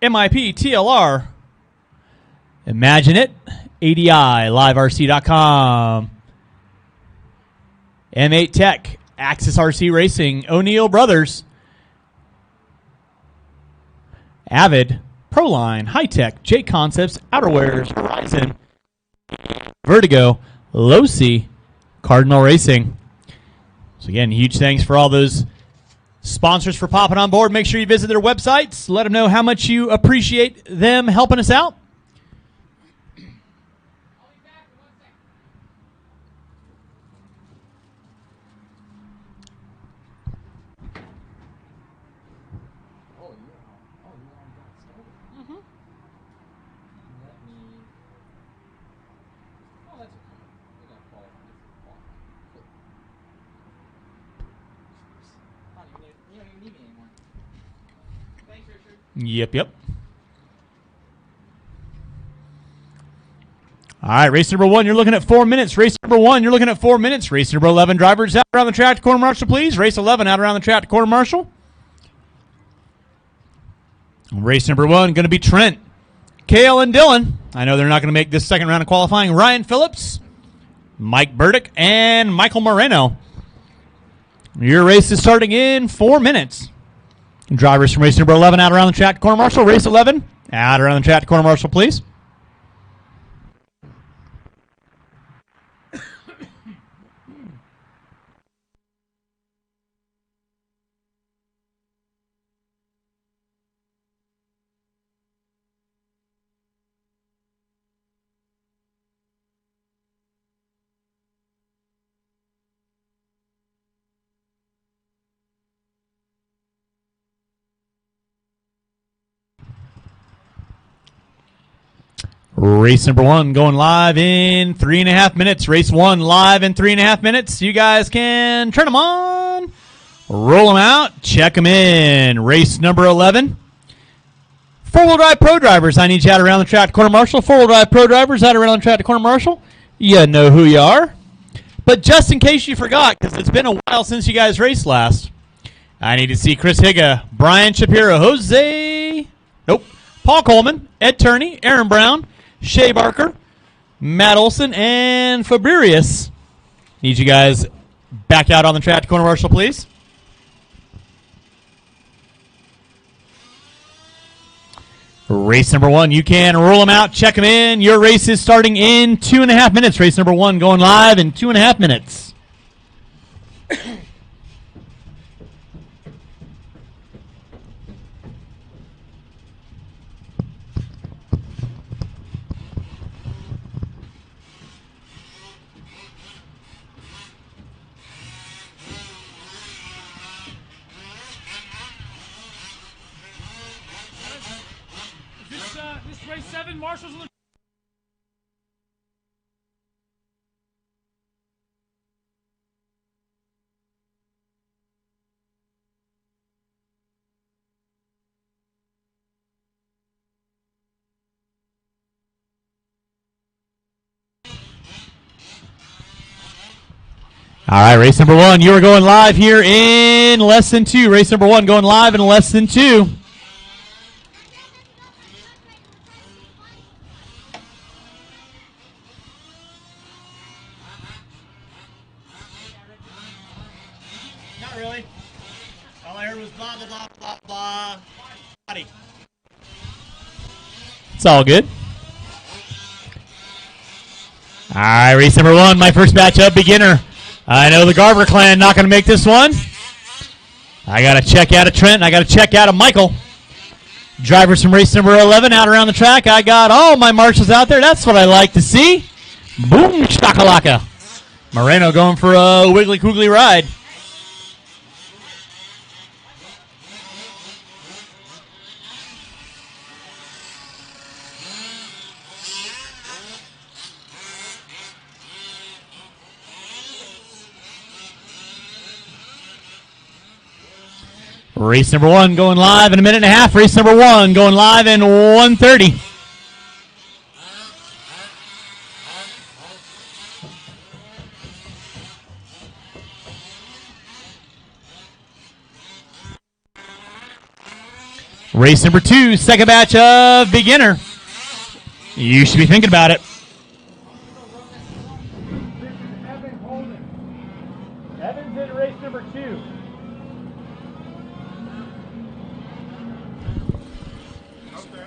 MIP, TLR, Imagine It, ADI, LiveRC.com, M8 Tech, Axis RC Racing, O'Neill Brothers, Avid, Proline, High Tech, J Concepts, Outerwears, Horizon, Vertigo, Losi, Cardinal Racing. So again, huge thanks for all those sponsors for popping on board. Make sure you visit their websites. Let them know how much you appreciate them helping us out. Yep. All right, race number 1, you're looking at 4 minutes. Race number 1, you're looking at 4 minutes. Race number 11, drivers out around the track to corner marshal, please. Race 11, out around the track to corner marshal. Race number 1, going to be Trent, Kale, and Dylan. I know they're not going to make this second round of qualifying. Ryan Phillips, Mike Burdick, and Michael Moreno. Your race is starting in 4 minutes. Drivers from race number 11 out around the track to corner marshal. Race 11, out around the track to corner marshal, please. Race number 1 going live in 3.5 minutes. Race 1 live in 3.5 minutes. You guys can turn them on, roll them out, check them in. Race number 11. Four-wheel drive pro drivers. I need you out around the track to corner marshal. Four-wheel drive pro drivers out around the track to corner marshal. You know who you are. But just in case you forgot, because it's been a while since you guys raced last, I need to see Chris Higa, Brian Shapiro, Paul Coleman, Ed Turney, Aaron Brown, Shea Barker, Matt Olson, and Fabricius. Need you guys back out on the track to corner marshal, please. Race number 1, you can roll them out, check them in. Your race is starting in 2.5 minutes. Race number 1 going live in 2.5 minutes. This race 7, Marshall's. All right, race number 1, you are going live here in less than 2. Race number 1 going live in less than 2. Not really. All I heard was blah, blah, blah, blah, blah. Body. It's all good. All right, race number 1, my first matchup, beginner. I know the Garver clan not going to make this one. I got to check out of Trent, and I got to check out of Michael. Drivers from race number 11 out around the track. I got all my marshals out there. That's what I like to see. Boom, shakalaka. Moreno going for a wiggly koogly ride. Race number 1 going live in a minute and a half. Race number 1 going live in 1:30. Race number 2, second batch of beginner. You should be thinking about it. Evan's in race number 2. Okay.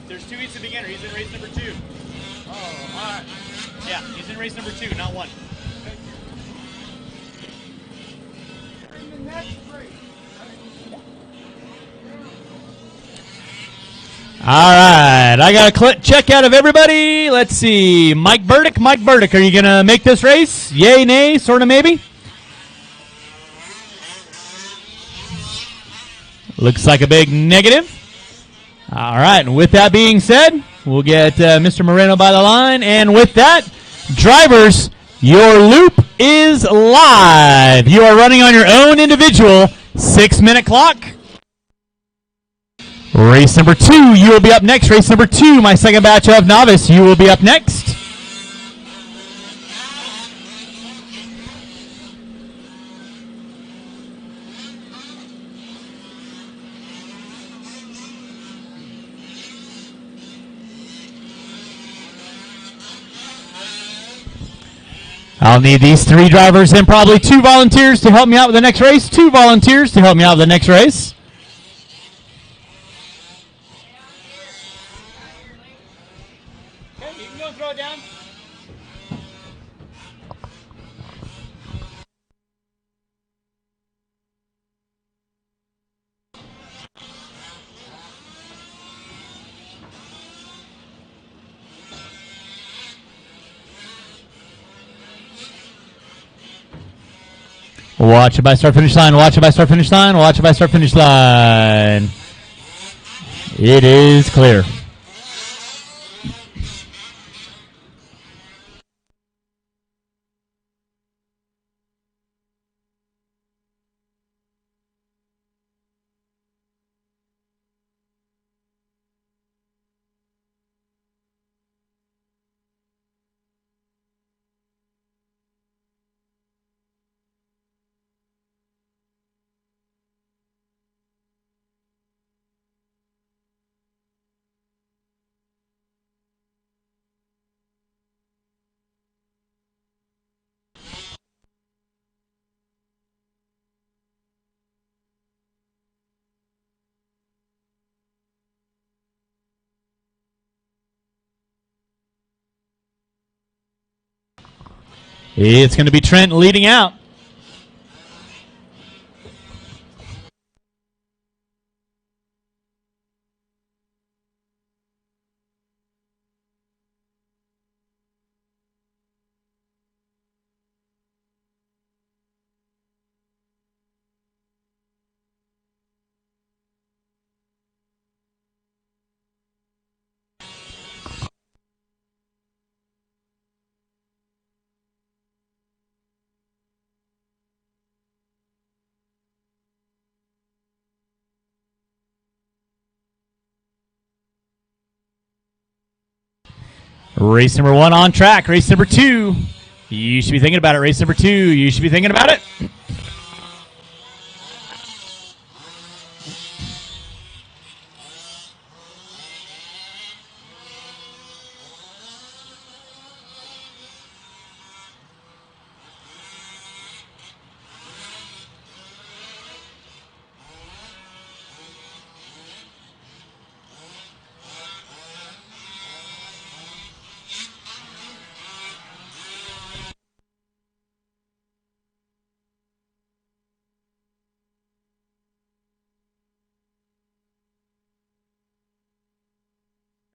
There's 2 heats of beginner. He's in race number 2. Oh, all right. Yeah, he's in race number 2, not 1. In the next race. All right, I got a check out of everybody. Let's see. Mike Burdick, are you going to make this race? Yay, nay, sort of maybe? Looks like a big negative. All right, and with that being said, we'll get Mr. Moreno by the line. And with that, drivers, your loop is live. You are running on your own individual 6-minute clock. Race number 2, you will be up next. Race number 2, my second batch of novice, you will be up next. I'll need these 3 drivers and probably 2 volunteers to help me out with the next race. 2 volunteers to help me out with the next race. Okay, you can go and throw it down. Watch it by start finish line. Watch it by start finish line. Watch it by start finish line. It is clear. It's going to be Trent leading out. Race number 1 on track. Race number 2. You should be thinking about it. Race number 2. You should be thinking about it.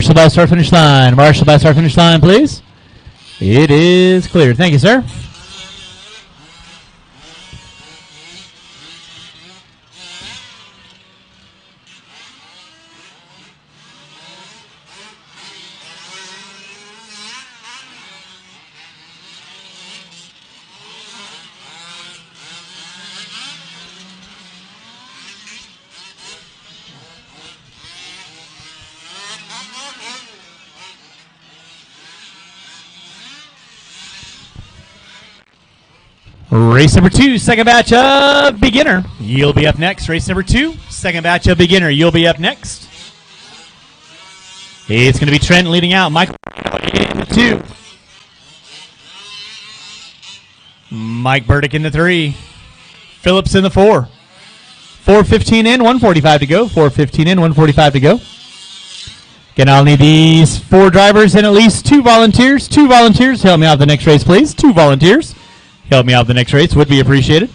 Marshall by start finish line. Marshall by start finish line, please. It is clear. Thank you, sir. Race number 2, second batch of beginner. You'll be up next. Race number 2, Second batch of beginner. You'll be up next. It's going to be Trent leading out. Mike in the 2. Mike Burdick in the 3. Phillips in the 4. 4:15 in, 1:45 to go. 4:15 in, 1:45 to go. Again, I'll need these 4 drivers and at least 2 volunteers. 2 volunteers. Help me out the next race, please. 2 volunteers. Help me out the next race. Would be appreciated.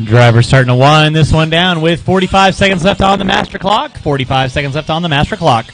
Driver starting to wind this one down with 45 seconds left on the master clock. 45 seconds left on the master clock.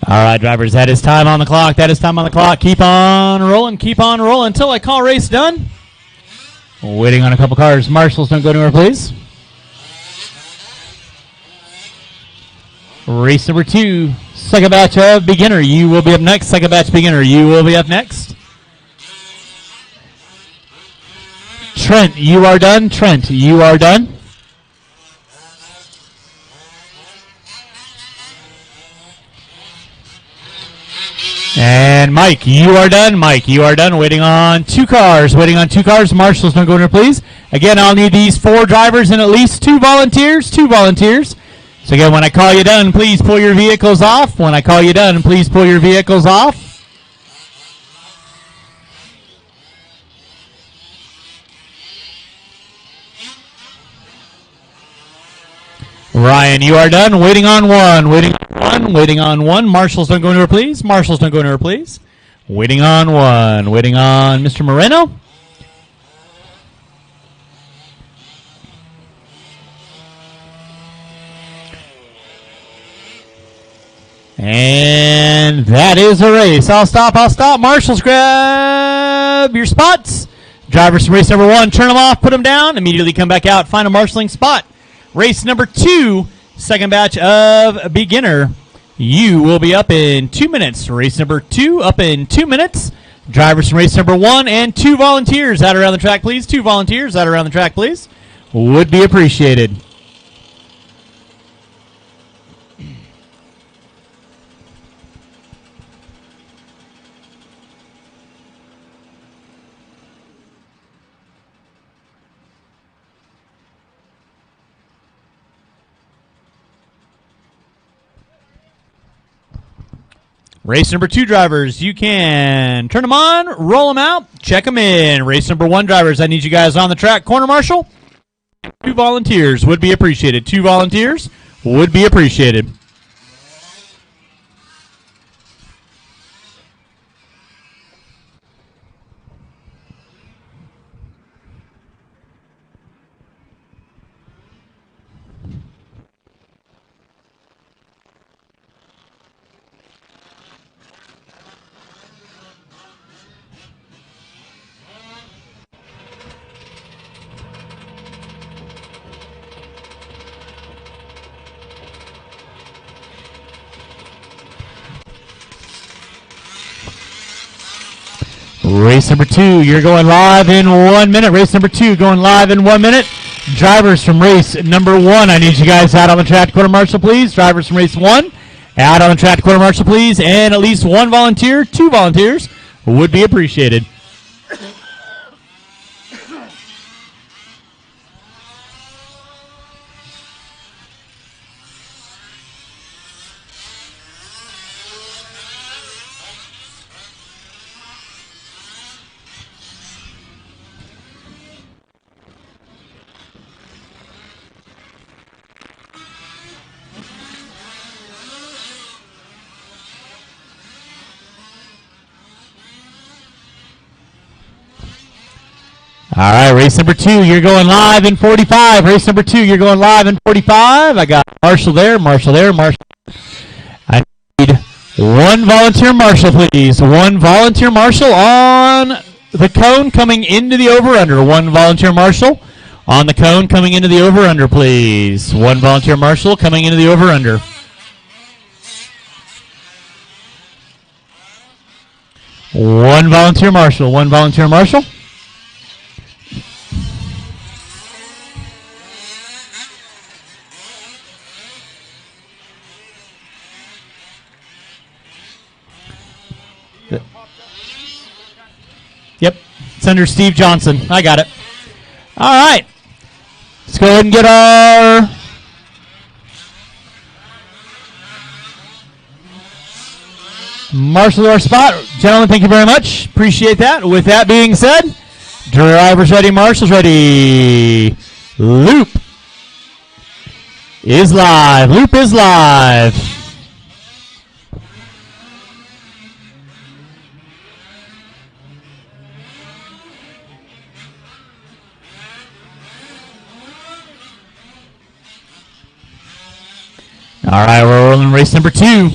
All right, drivers, that is time on the clock. That is time on the clock. Keep on rolling. Keep on rolling until I call race done. Waiting on a couple cars. Marshals, don't go anywhere, please. Race number 2, second batch of beginner. You will be up next. Second batch beginner. You will be up next. Trent, you are done. Trent, you are done. And Mike, you are done. Mike, you are done. Waiting on 2 cars. Waiting on 2 cars. Marshals, don't go in there, please. Again, I'll need these 4 drivers and at least 2 volunteers. 2 volunteers. So again, when I call you done, please pull your vehicles off. When I call you done, please pull your vehicles off. Ryan, you are done. Waiting on 1. Waiting on 1. Waiting on 1. Marshals, don't go anywhere, please. Marshals, don't go anywhere, please. Waiting on 1. Waiting on Mr. Moreno. And that is a race. I'll stop. Marshals, grab your spots. Drivers from race number 1, turn them off, put them down, immediately come back out, find a marshaling spot. Race number 2, second batch of beginner. You will be up in 2 minutes. Race number 2 up in 2 minutes. Drivers from race number 1 and 2 volunteers out around the track, please. 2 volunteers out around the track, please. Would be appreciated. Race number 2 drivers, you can turn them on, roll them out, check them in. Race number 1 drivers, I need you guys on the track. Corner marshal, 2 volunteers would be appreciated. 2 volunteers would be appreciated. Race number 2, you're going live in 1 minute. Race number 2 going live in 1 minute. Drivers from race number 1, I need you guys out on the track to quarter marshal, please. Drivers from race 1, out on the track to quarter marshal, please. And at least 1 volunteer, 2 volunteers would be appreciated. All right, race number 2, you're going live in 45. Race number 2, you're going live in 45. I got Marshall there, Marshall there, Marshall. I need 1 volunteer Marshall, please. 1 volunteer Marshall on the cone coming into the over-under. 1 volunteer Marshall on the cone coming into the over-under, please. 1 volunteer Marshall coming into the over-under. One volunteer Marshall. 1 volunteer Marshall. Yep, it's under Steve Johnson. I got it. All right. Let's go ahead and get our marshal to our spot. Gentlemen, thank you very much. Appreciate that. With that being said, drivers ready, marshals ready. Loop is live. Loop is live. All right, we're rolling race number 2.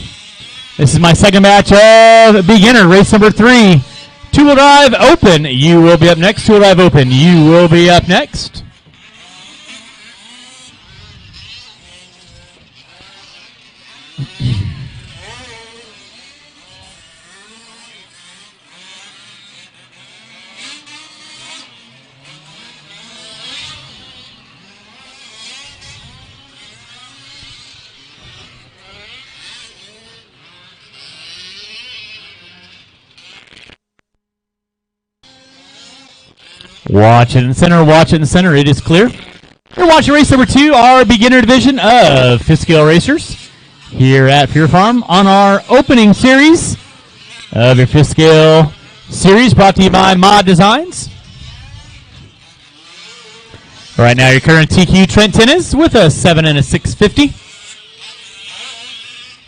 This is my second match of beginner. Race number 3. Two-wheel drive open. You will be up next. Two-wheel drive open. You will be up next. Watch it in the center, watch it in the center. It is clear. You're watching race number 2, our beginner division of fifth scale racers here at Fear Farm on our opening series of your fifth scale series brought to you by Mod Designs. Right now, your current TQ Trent Tennis with a 7 and a 650.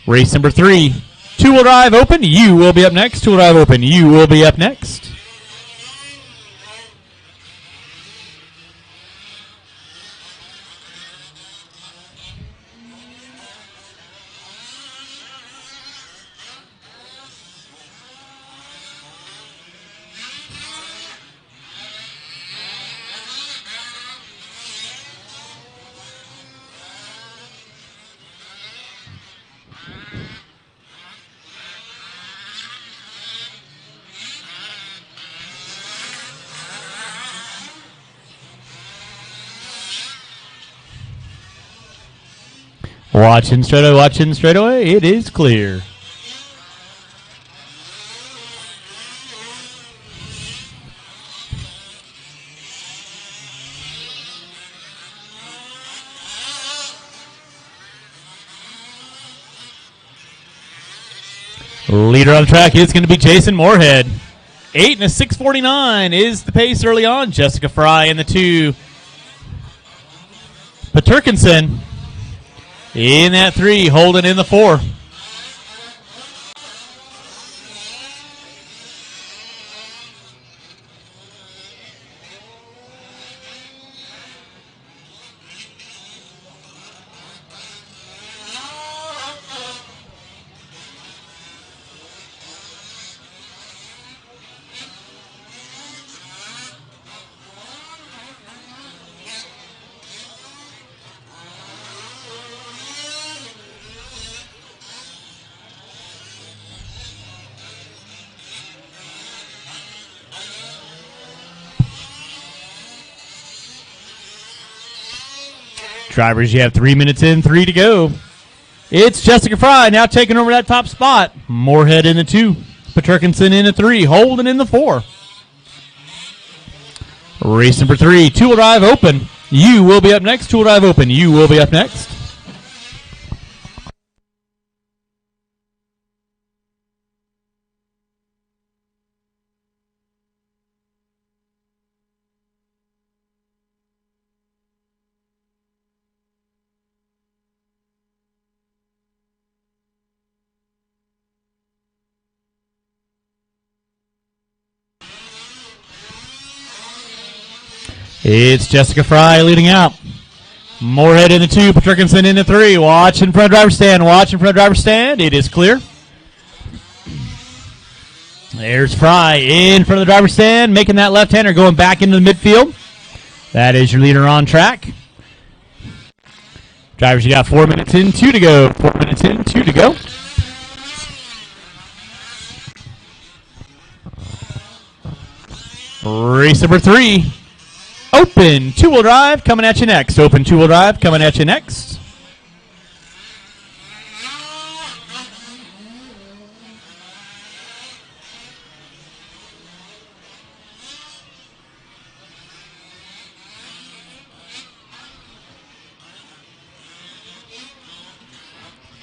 Race number 3, two-wheel drive open. You will be up next. Two-wheel drive open. You will be up next. Watching straight away. It is clear. Leader on the track is going to be Jason Moorhead. 8 and a 649 is the pace early on. Jessica Fry in the 2. Paterkinson in that 3, Holden in the 4. Drivers, you have 3 minutes in, 3 to go. It's Jessica Fry now taking over that top spot. Moorhead in the 2. Paterkinson in the 3. Holden in the 4. Race number 3, two-wheel drive open. You will be up next. Two-wheel drive open. You will be up next. It's Jessica Fry leading out. Moorhead in the 2, Paterkinson in the 3. Watch in front of driver's stand. Watch in front of driver's stand. It is clear. There's Fry in front of the driver's stand, making that left-hander going back into the midfield. That is your leader on track. Drivers, you got 4 minutes in, 2 to go. 4 minutes in, 2 to go. Race number 3. Open two-wheel drive coming at you next. Open two-wheel drive coming at you next.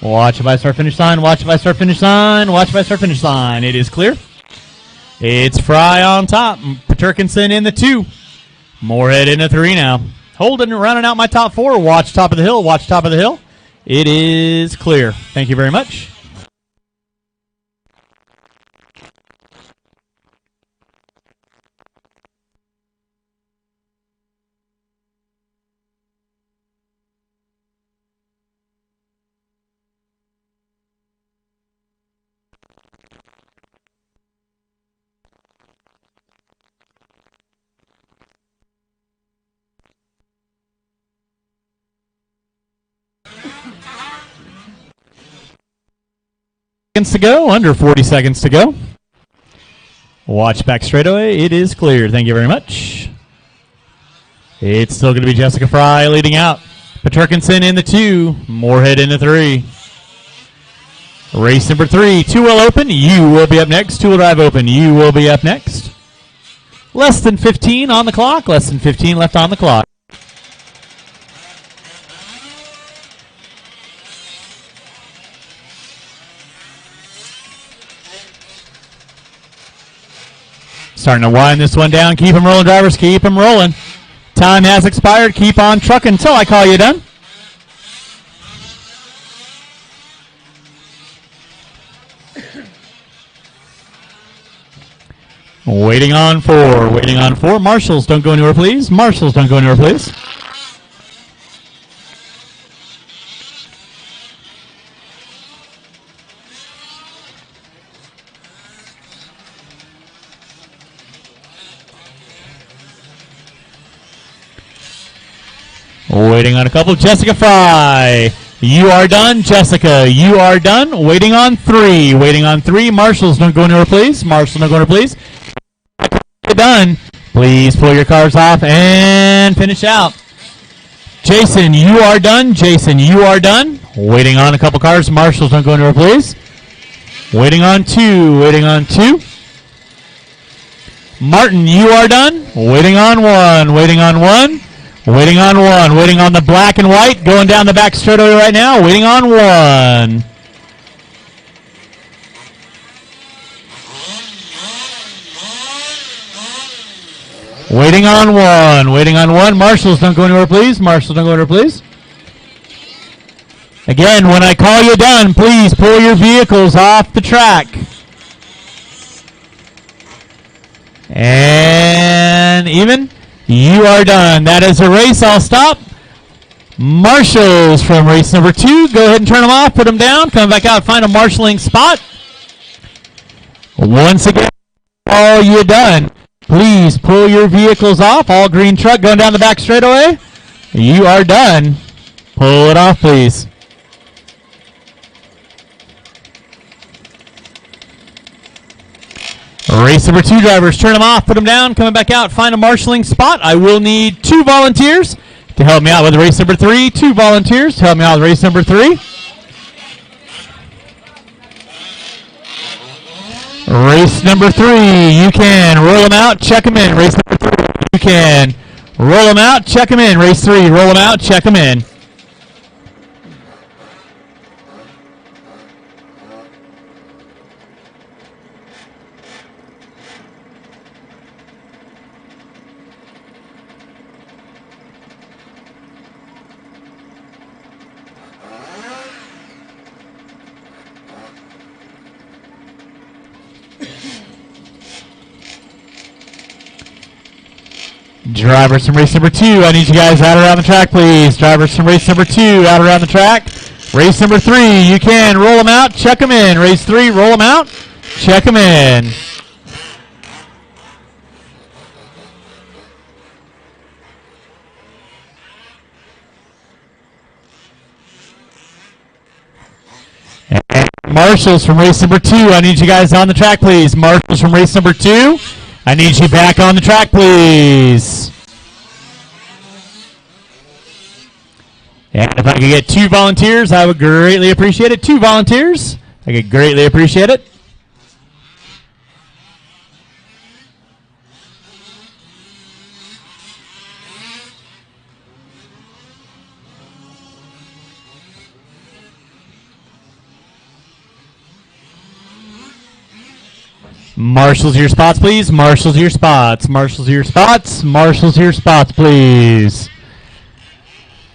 Watch if I start finish line. Watch if I start finish line. Watch if I start finish line. It is clear. It's Fry on top. Paterkinson in the 2. Moorhead in a 3 now. Holden rounding out my top 4. Watch top of the hill. Watch top of the hill. It is clear. Thank you very much. To go, under 40 seconds to go. Watch back straightaway. It is clear. Thank you very much. It's still going to be Jessica Fry leading out. Paterkinson in the 2. Moorhead in the 3. Race number 3. Two-wheel open. You will be up next. Two-wheel drive open. You will be up next. Less than 15 on the clock. Less than 15 left on the clock. Starting to wind this one down. Keep them rolling, drivers. Keep them rolling. Time has expired. Keep on trucking until I call you done. Waiting on 4. Waiting on 4. Marshals, don't go anywhere, please. Marshals, don't go anywhere, please. Waiting on a couple. Jessica Fry. You are done. Jessica, you are done. Waiting on 3. Waiting on 3. Marshals, don't go anywhere, please. Marshals, don't go anywhere, please. Done. Please pull your cars off and finish out. Jason, you are done. Jason, you are done. Waiting on a couple cars. Marshals, don't go anywhere, please. Waiting on 2. Waiting on 2. Martin, you are done. Waiting on 1. Waiting on 1. Waiting on 1. Waiting on the black and white. Going down the back straightaway right now. Waiting on 1. Waiting on 1. Waiting on 1. Marshals, don't go anywhere, please. Marshals, don't go anywhere, please. Again, when I call you done, please pull your vehicles off the track. And even. You are done. That is a race. I'll stop. Marshals from race number 2. Go ahead and turn them off. Put them down. Come back out. Find a marshalling spot. Once again, all you done. Please pull your vehicles off. All green truck going down the back straightaway. You are done. Pull it off, please. Race number 2 drivers, turn them off, put them down, coming back out, find a marshalling spot. I will need 2 volunteers to help me out with race number 3. 2 volunteers to help me out with race number 3. Race number 3, you can roll them out, check them in. Race number 3, you can roll them out, check them in. Race 3, roll them out, check them in. Drivers from race number 2, I need you guys out around the track, please. Drivers from race number 2, out around the track. Race number 3, you can roll them out, check them in. Race 3, roll them out, check them in. And marshals from race number 2, I need you guys on the track, please. Marshals from race number 2, I need you back on the track, please. And if I could get 2 volunteers, I would greatly appreciate it. 2 volunteers, I could greatly appreciate it. Marshals to your spots, please. Marshals to your spots. Marshals to your spots. Marshals to your spots, please.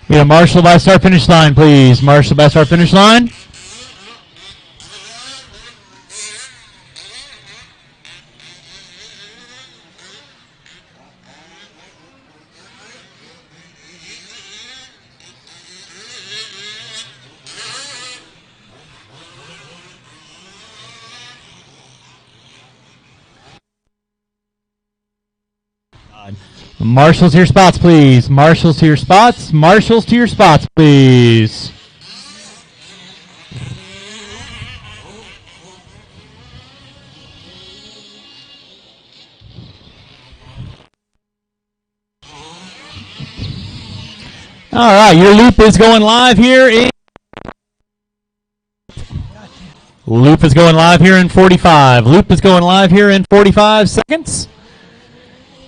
We have marshal by start finish line, please. Marshal by start finish line. Marshals to your spots, please. Marshals to your spots. Marshals to your spots, please. All right, your loop is going live here. Loop is going live here in 45. Loop is going live here in 45 seconds.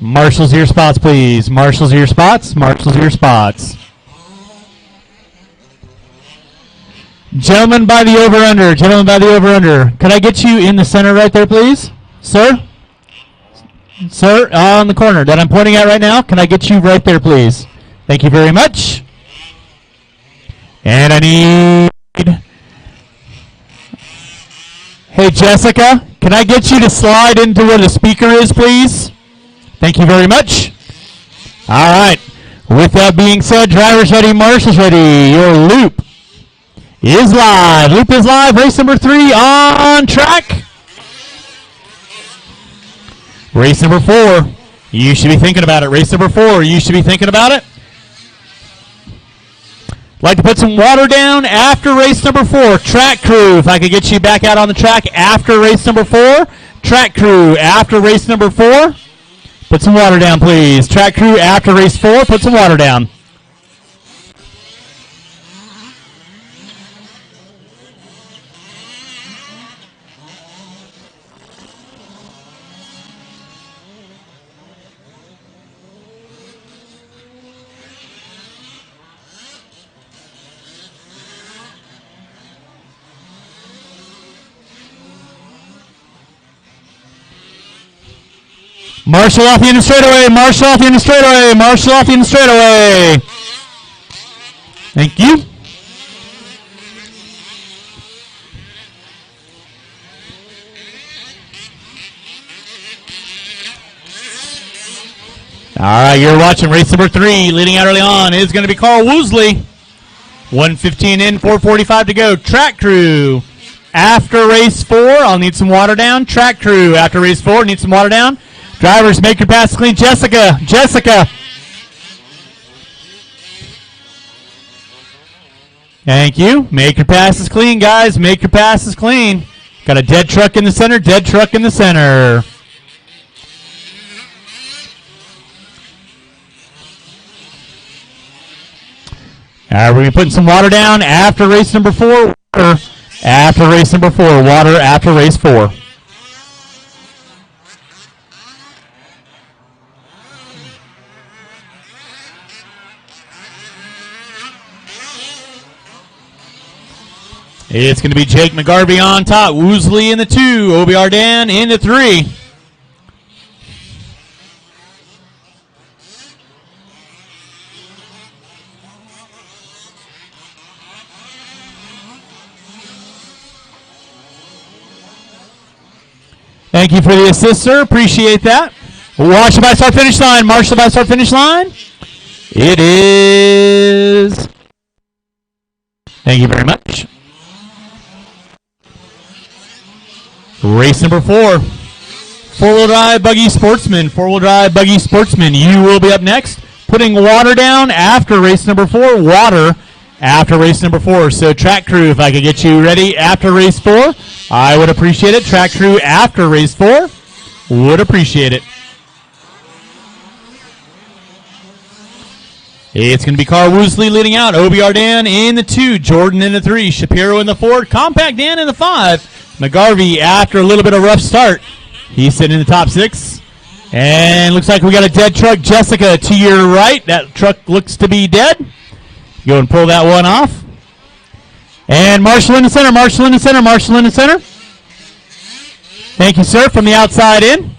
Marshals to your spots, please. Marshals to your spots. Marshals to your spots. Gentlemen by the over-under. Gentlemen by the over-under. Could I get you in the center right there, please? Sir? Sir, on the corner that I'm pointing at right now. Can I get you right there, please? Thank you very much. And I need... Hey, Jessica, can I get you to slide into where the speaker is, please? Thank you very much. All right. With that being said, drivers ready, marshals ready. Your loop is live. Loop is live. Race number 3 on track. Race number 4. You should be thinking about it. Race number 4. You should be thinking about it. Like to put some water down after race number 4. Track crew, if I could get you back out on the track after race number 4. Track crew after race number 4. Put some water down, please. Track crew after race 4, put some water down. Marshal off the end of straightaway. Marshal off the end of straightaway. Marshal off the end of straightaway. Thank you. All right, you're watching race number 3. Leading out early on is going to be Carl Woosley. 1:15 in, 4:45 to go. Track crew after race 4. I'll need some water down. Track crew after race 4. Need some water down. Drivers, make your passes clean. Jessica. Jessica. Thank you. Make your passes clean, guys. Make your passes clean. Got a dead truck in the center. Dead truck in the center. We're going to be putting some water down after race number 4. Water after race number 4. Water after race 4. It's going to be Jake McGarvey on top. Woosley in the 2. OBR Dan in the 3. Thank you for the assist, sir. Appreciate that. Watch the by start finish line. March the by start finish line. It is. Thank you very much. Race number 4. Four-wheel drive buggy sportsman. Four-wheel drive buggy sportsman. You will be up next. Putting water down after race number 4. Water after race number 4. So track crew, if I could get you ready after race 4, I would appreciate it. Track crew after race 4, would appreciate it. It's going to be Carl Woosley leading out. OBR Dan in the 2. Jordan in the 3. Shapiro in the 4. Compact Dan in the 5. McGarvey, after a little bit of rough start, he's sitting in the top 6. And looks like we got a dead truck. Jessica to your right. That truck looks to be dead. Go and pull that one off. And Marshall in the center. Marshall in the center. Marshall in the center. Thank you, sir, from the outside in.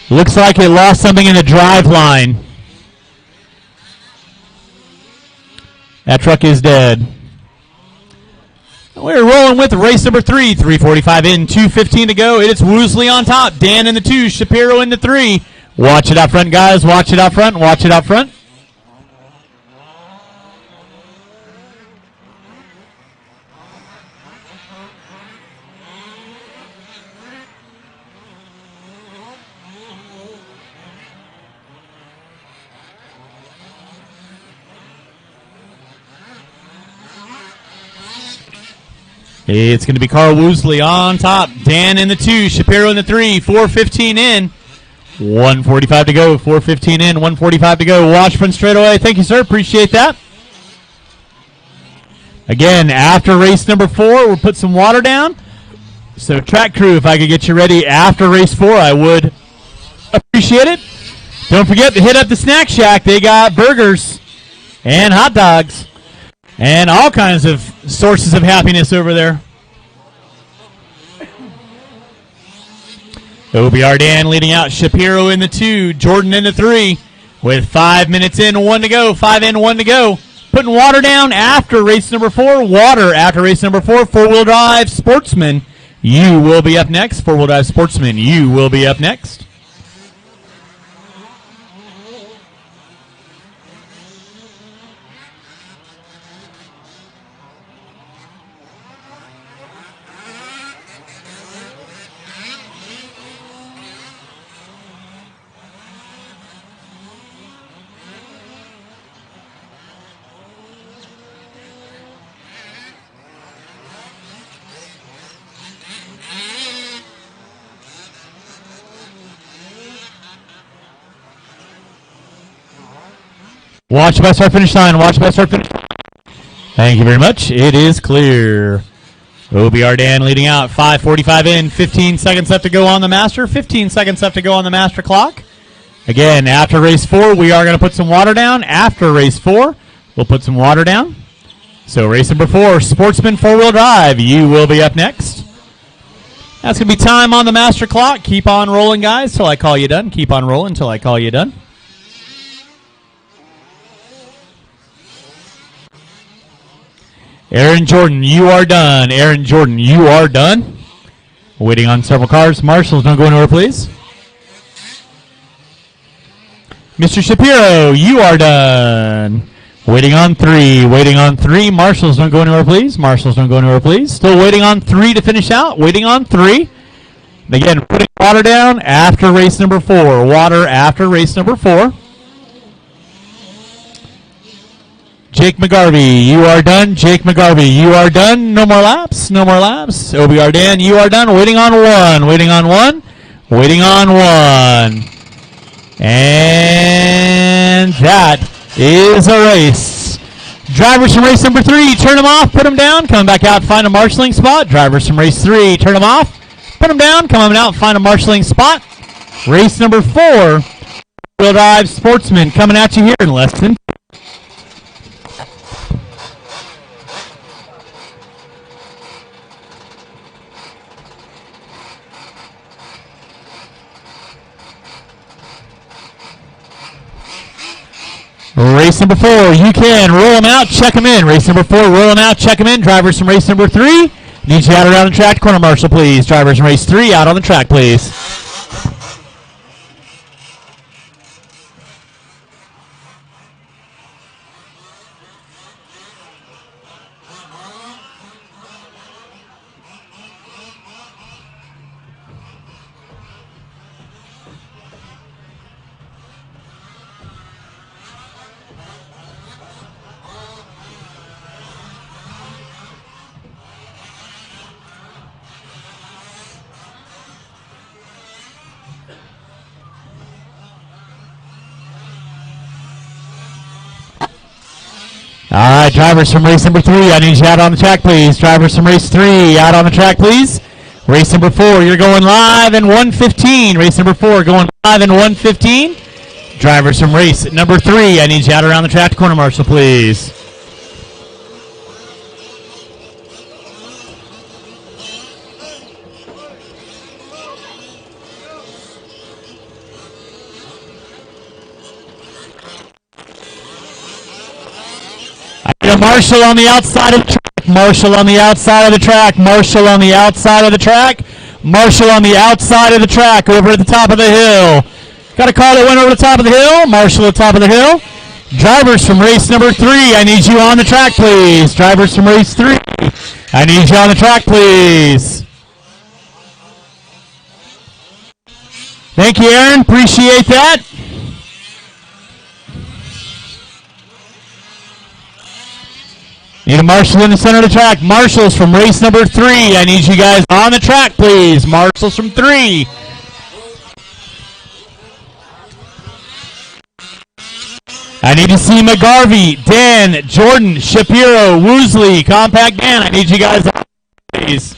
Looks like it lost something in the drive line. That truck is dead. We're rolling with race number 3. 3:45 in, 2:15 to go. It's Woosley on top. Dan in the 2. Shapiro in the 3. Watch it out front, guys. Watch it out front. Watch it out front. It's going to be Carl Woosley on top. Dan in the 2. Shapiro in the 3. 4:15 in. 1:45 to go. 4:15 in. 1:45 to go. Watch front straightaway. Thank you, sir. Appreciate that. Again, after race number 4, we'll put some water down. So track crew, if I could get you ready after race 4, I would appreciate it. Don't forget to hit up the Snack Shack. They got burgers and hot dogs and all kinds of sources of happiness over there. OBR Dan leading out. Shapiro in the 2. Jordan in the 3. With 5 minutes in, 1 to go. 5 in, 1 to go. Putting water down after race number 4. Water after race number 4. Four-wheel drive sportsman. You will be up next. Four-wheel drive sportsman. You will be up next. Watch the best start finish line. Watch the best start finish line. Thank you very much. It is clear. OBR Dan leading out. 5:45 in. 15 seconds left to go on the master. 15 seconds left to go on the master clock. Again, after race 4, we are going to put some water down. After race 4, we'll put some water down. So race number 4, Sportsman 4-wheel drive. You will be up next. That's going to be time on the master clock. Keep on rolling, guys, till I call you done. Keep on rolling till I call you done. Aaron Jordan, you are done. Aaron Jordan, you are done. Waiting on several cars. Marshals, don't go anywhere, please. Mr. Shapiro, you are done. Waiting on 3. Waiting on 3. Marshals, don't go anywhere, please. Marshals, don't go anywhere, please. Still waiting on 3 to finish out. Waiting on 3. And again, putting water down after race number 4. Water after race number 4. Jake McGarvey, you are done. Jake McGarvey, you are done. No more laps. No more laps. OBR Dan, you are done. Waiting on one. Waiting on one. Waiting on one. And that is a race. Drivers from race number 3, turn them off, put them down, come back out, find a marshalling spot. Drivers from race 3, turn them off, put them down, come on out, find a marshalling spot. Race number 4, wheel drive sportsman coming at you here in less than. Race number 4, you can roll them out, check them in. Race number 4, roll them out, check them in. Drivers from race number 3, need you out around the track. Corner marshal, please. Drivers from race 3, out on the track, please. All right, drivers from race number 3, I need you out on the track, please. Drivers from race 3, out on the track, please. Race number 4, you're going live in 1:15. Race number 4, going live in 1:15. Drivers from race number 3, I need you out around the track to corner marshal, please. Marshall on the outside of the track. Marshall on the outside of the track. Marshall on the outside of the track. Marshall on the outside of the track over at the top of the hill. Got a car that went over the top of the hill. Marshall at the top of the hill. Drivers from race number 3, I need you on the track, please. Drivers from race 3, I need you on the track, please. Thank you, Aaron. Appreciate that. Need a marshal in the center of the track. Marshals from race number 3. I need you guys on the track, please. Marshals from 3. I need to see McGarvey, Dan, Jordan, Shapiro, Woosley, Compact Dan. I need you guys on, please.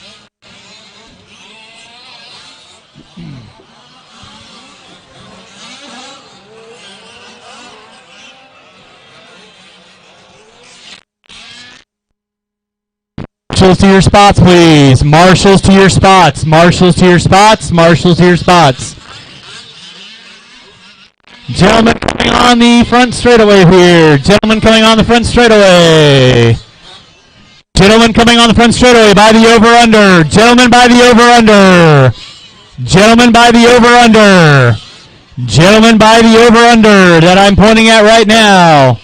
Marshals to your spots, please. Marshals to your spots. Marshals to your spots. Marshals to your spots. Gentlemen coming on the front straightaway here. Gentlemen coming on the front straightaway. Gentlemen coming on the front straightaway by the over-under. Gentlemen by the over-under. Gentlemen by the over-under. Gentlemen by the over-under that I'm pointing at right now.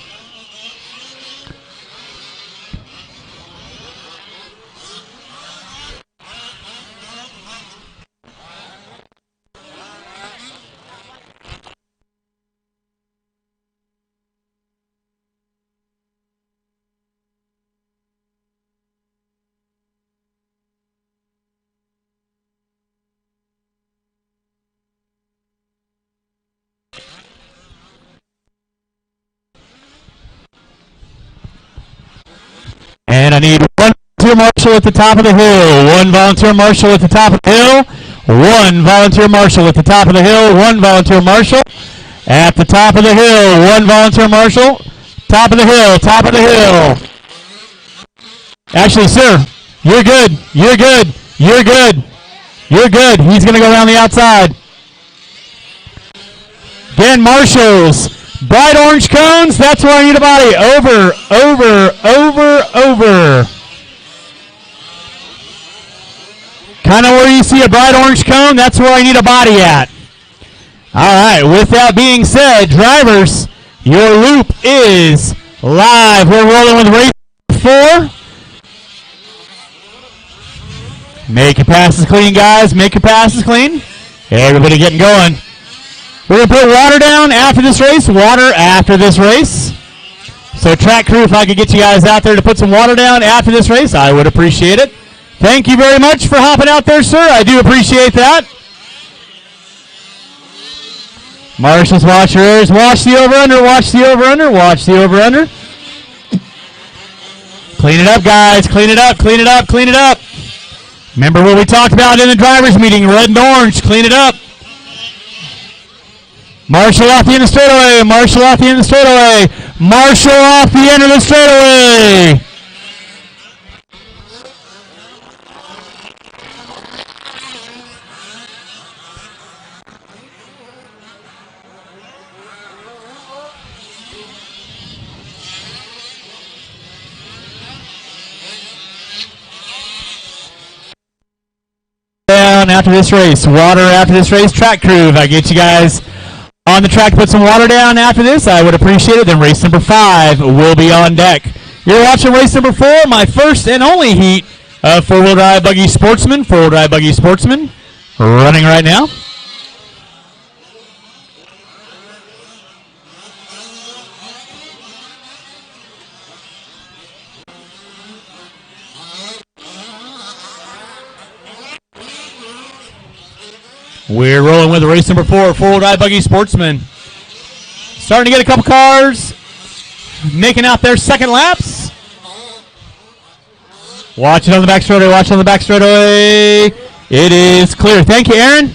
And I need one volunteer marshal at the top of the hill. One volunteer marshal at the top of the hill. One volunteer marshal at the top of the hill. One volunteer marshal at the top of the hill. One volunteer marshal. Top of the hill. Top of the hill. Actually, sir, you're good. You're good. You're good. You're good. He's going to go around the outside. Dan Marshals. Bright orange cones, that's where I need a body. Over, over, over, over. Kind of where you see a bright orange cone, that's where I need a body at. All right, with that being said, drivers, your loop is live. We're rolling with race 4. Make your passes clean, guys. Make your passes clean. Everybody getting going. We're going to put water down after this race. Water after this race. So track crew, if I could get you guys out there to put some water down after this race, I would appreciate it. Thank you very much for hopping out there, sir. I do appreciate that. Marshall's watchers, watch the over-under, watch the over-under, watch the over-under. Clean it up, guys. Clean it up, clean it up, clean it up. Remember what we talked about in the drivers' meeting, red and orange. Clean it up. Marshall off the end of the straightaway. Marshall off the end of the straightaway. Marshall off the end of the straightaway. Down after this race. Water after this race. Track crew, if I get you guys on the track to put some water down after this, I would appreciate it. Then race number 5 will be on deck. You're watching race number 4, my first and only heat of four-wheel drive buggy sportsman. Four-wheel drive buggy sportsman running right now. We're rolling with race number 4, four-wheel drive buggy sportsman. Starting to get a couple cars making out their second laps. Watch it on the back straightaway, watch it on the back straightaway. It is clear. Thank you, Aaron.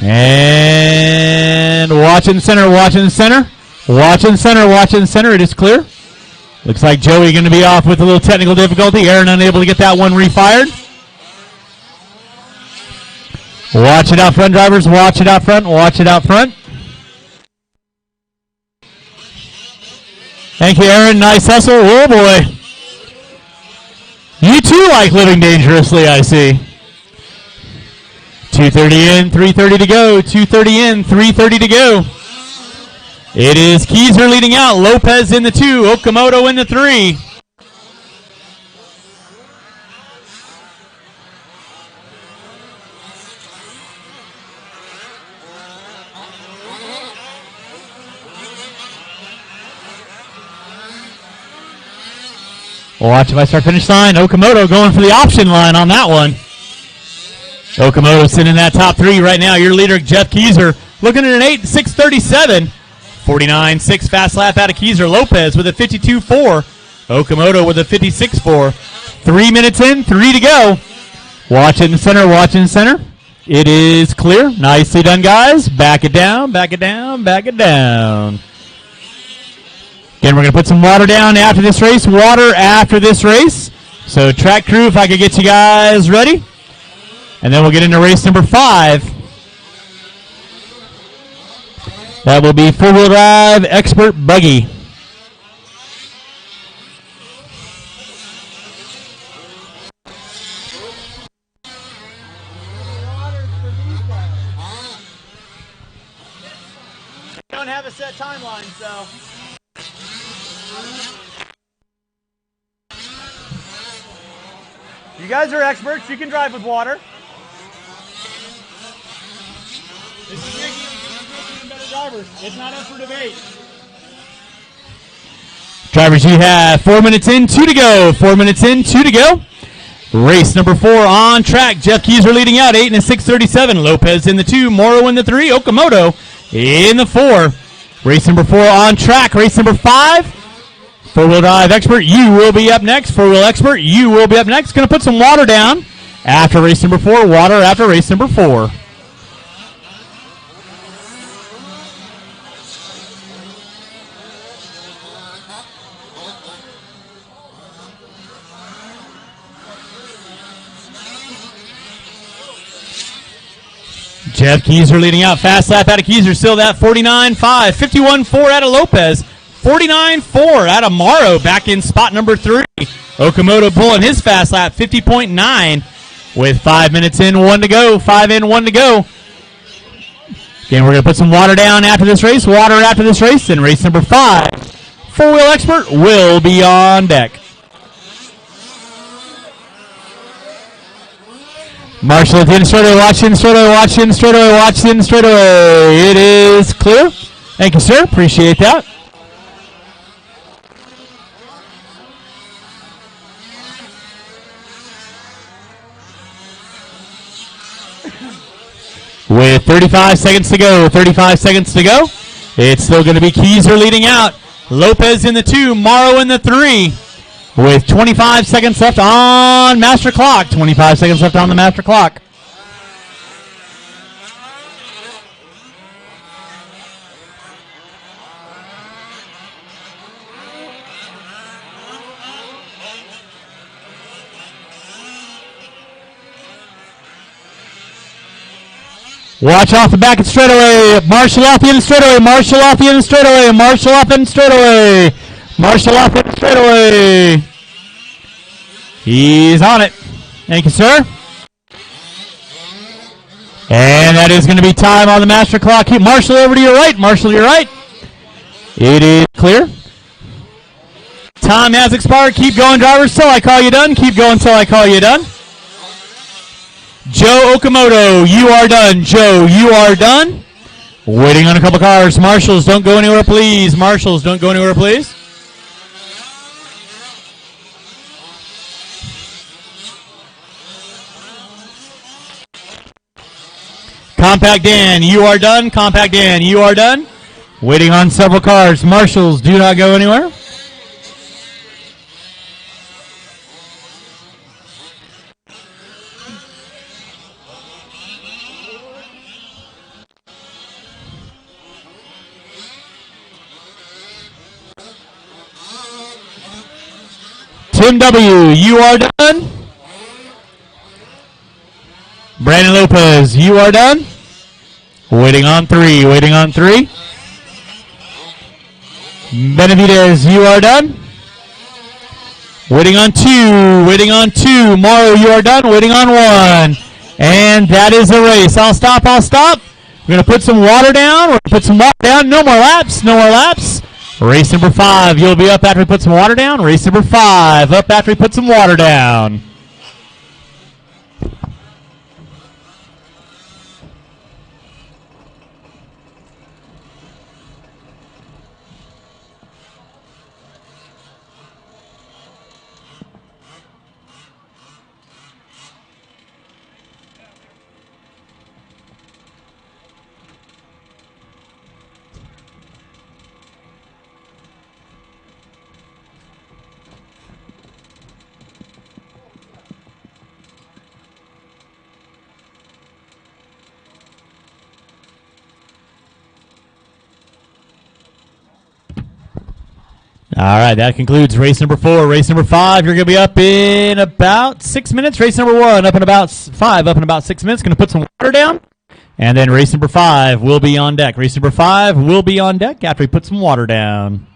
And watch in the center, watch in the center. Watch in the center, watch in the center. It is clear. Looks like Joey going to be off with a little technical difficulty. Aaron unable to get that one refired. Watch it out front, drivers. Watch it out front. Watch it out front. Thank you, Aaron. Nice hustle. Oh, boy. You, too, like living dangerously, I see. 2:30 in, 3:30 to go. 2:30 in, 3:30 to go. It is Keyser leading out. Lopez in the 2. Okamoto in the 3. Watch if I start finish line. Okamoto going for the option line on that one. Okamoto sitting in that top 3 right now. Your leader, Jeff Keyser, looking at an 8:6:37. 49.6 fast lap out of Keyser. Lopez with a 52.4. Okamoto with a 56.4. 3 minutes in, 3 to go. Watch in the center, watch in the center. It is clear. Nicely done, guys. Back it down, back it down, back it down. Again, we're going to put some water down after this race. Water after this race. So track crew, if I could get you guys ready. And then we'll get into race number 5. That will be four-wheel drive expert buggy. We don't have a set timeline, so... You guys are experts. You can drive with water. This is making better drivers. It's not up for debate. Drivers, you have 4 minutes in, 2 to go. 4 minutes in, 2 to go. Race number 4 on track. Jeff Keyser leading out, 8 and a 6:37. Lopez in the 2, Morrow in the 3, Okamoto in the 4. Race number 4 on track. Race number 5. Four-wheel drive expert, you will be up next. Four-wheel expert, you will be up next. Going to put some water down after race number 4. Water after race number 4. Jeff Keyser leading out. Fast lap out of Keyser. Still that 49.5. 51.4 out of Lopez. 49.4 out of Morrow back in spot number 3. Okamoto pulling his fast lap, 50.9 with 5 minutes in, 1 to go. 5 in, 1 to go. Again, we're going to put some water down after this race. Water after this race. Then race number 5. Four-wheel expert will be on deck. Marshall at the end straightaway. Watch in straightaway. Watch in straightaway. Watch in straightaway. It is clear. Thank you, sir. Appreciate that. With 35 seconds to go, it's still going to be Keyser leading out. Lopez in the 2, Morrow in the 3. With 25 seconds left on master clock. 25 seconds left on the master clock. Watch off the back and straightaway. Marshall off the end straightaway. Marshall off the end straightaway. Marshall off end straightaway. Marshall off end straightaway. He's on it. Thank you, sir. And that is going to be time on the master clock. Marshall over to your right. Marshall, your right. It is clear. Time has expired. Keep going, drivers, till I call you done. Keep going till I call you done. Joe Okamoto, you are done. Joe, you are done. Waiting on a couple cars. Marshals, don't go anywhere, please. Marshals, don't go anywhere, please. Compact Dan, you are done. Compact Dan, you are done. Waiting on several cars. Marshals, do not go anywhere. Tim W., you are done. Brandon Lopez, you are done. Waiting on 3, waiting on 3. Benavidez, you are done. Waiting on 2, waiting on 2. Morrow, you are done. Waiting on 1. And that is the race. I'll stop, I'll stop. We're going to put some water down. We're going to put some water down. No more laps, no more laps. Race number 5, you'll be up after we put some water down. Race number 5, up after we put some water down. All right, that concludes race number 4. Race number 5, you're going to be up in about 6 minutes. Race number 1, up in about 5, up in about 6 minutes. Going to put some water down. And then race number 5 will be on deck. Race number 5 will be on deck after we put some water down.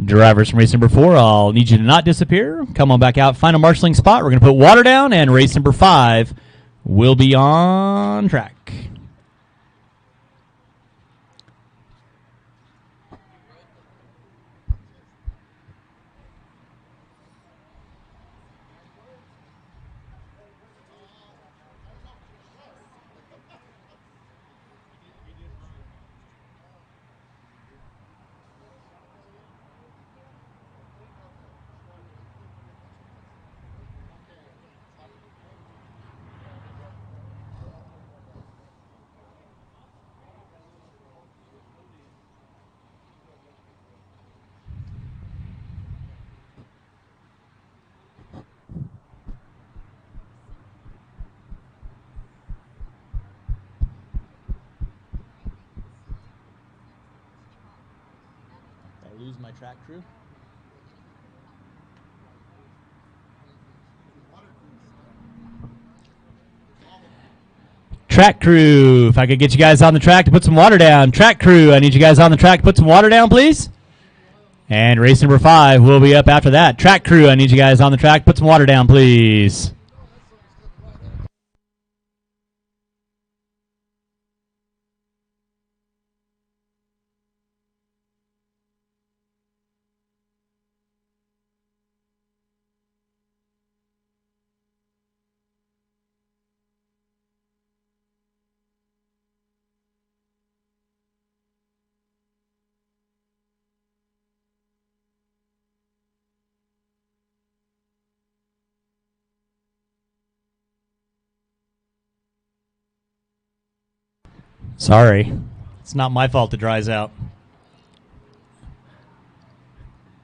Drivers from race number 4, I'll need you to not disappear. Come on back out. Find a marshalling spot. We're going to put water down, and race number 5 will be on track. Lose my track crew. Track crew, if I could get you guys on the track to put some water down. Track crew, I need you guys on the track to put some water down, please. And race number 5 will be up after that. Track crew, I need you guys on the track to put some water down, please. Sorry. It's not my fault it dries out.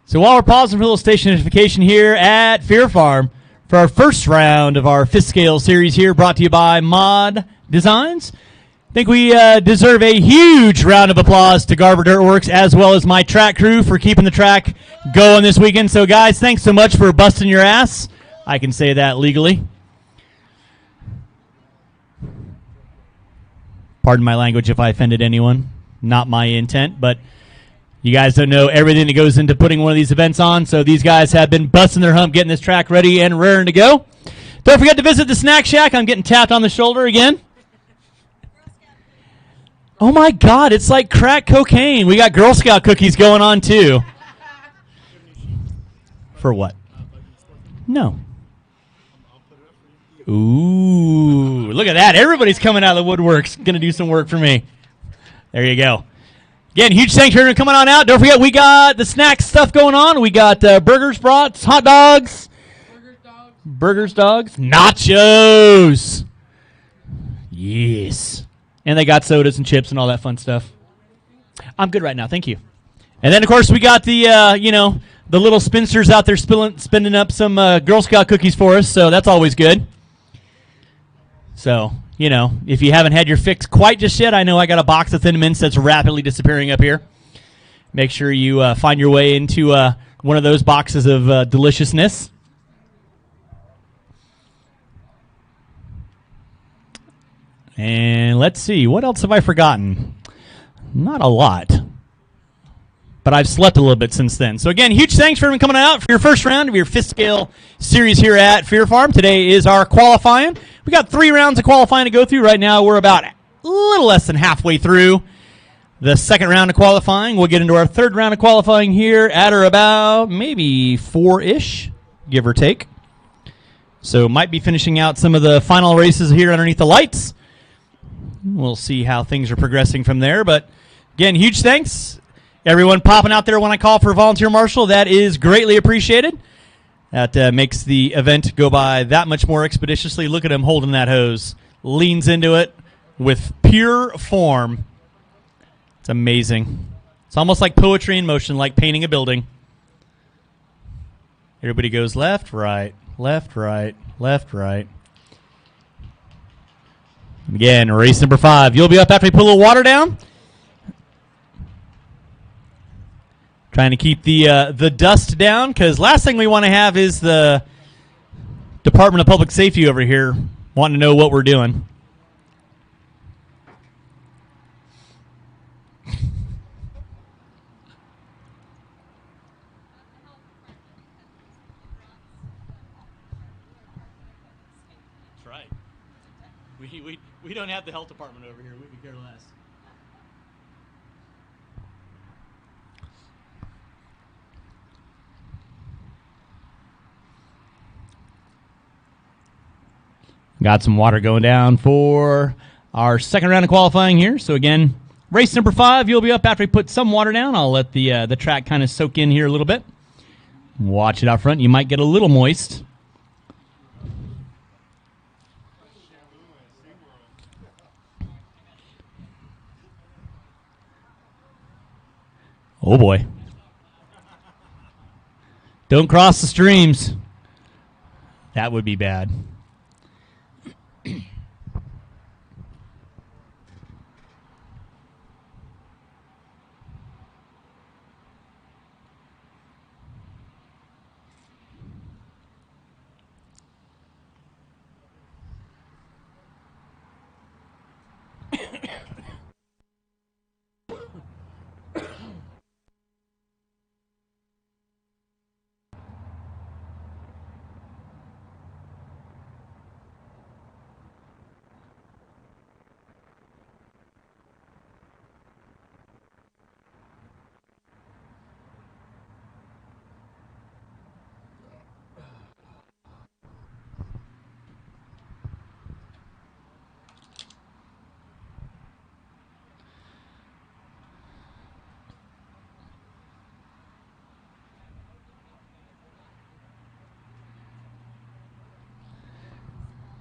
So while we're pausing for a little station identification here at Fear Farm for our first round of our Fifth Scale series here, brought to you by Mod Designs, I think we deserve a huge round of applause to Garber Dirt Works as well as my track crew for keeping the track going this weekend. So guys, thanks so much for busting your ass. I can say that legally. Pardon my language if I offended anyone. Not my intent, but you guys don't know everything that goes into putting one of these events on, so these guys have been busting their hump, getting this track ready and raring to go. Don't forget to visit the Snack Shack. I'm getting tapped on the shoulder again. Oh my God, it's like crack cocaine. We got Girl Scout cookies going on too. For what? No. Ooh, look at that. Everybody's coming out of the woodworks. Going to do some work for me. There you go. Again, huge thanks for coming on out. Don't forget, we got the snack stuff going on. We got burgers, brats, hot dogs. Burgers, dogs. Nachos. Yes. And they got sodas and chips and all that fun stuff. I'm good right now. Thank you. And then, of course, we got the, the little spinsters out there spinning up some Girl Scout cookies for us, so that's always good. So, if you haven't had your fix quite just yet, I know I got a box of Thin Mints that's rapidly disappearing up here. Make sure you find your way into one of those boxes of deliciousness. And let's see, what else have I forgotten? Not a lot. But I've slept a little bit since then. So again, huge thanks for everyone coming out for your first round of your Fifth Scale series here at Fear Farm. Today is our qualifying. We got 3 rounds of qualifying to go through. Right now we're about a little less than halfway through the second round of qualifying. We'll get into our third round of qualifying here at or about maybe 4-ish, give or take. So might be finishing out some of the final races here underneath the lights. We'll see how things are progressing from there. But again, huge thanks. Everyone popping out there when I call for a volunteer marshal, that is greatly appreciated. That makes the event go by that much more expeditiously. Look at him holding that hose. Leans into it with pure form. It's amazing. It's almost like poetry in motion, like painting a building. Everybody goes left, right, left, right, left, right. Again, race number 5. You'll be up after we put a little water down. Trying to keep the dust down, because last thing we want to have is the Department of Public Safety over here wanting to know what we're doing. That's right. We don't have the health department over here. We could care less. Got some water going down for our second round of qualifying here. So again, race number 5, you'll be up after we put some water down. I'll let the track kind of soak in here a little bit. Watch it out front. You might get a little moist. Oh boy. Don't cross the streams. That would be bad.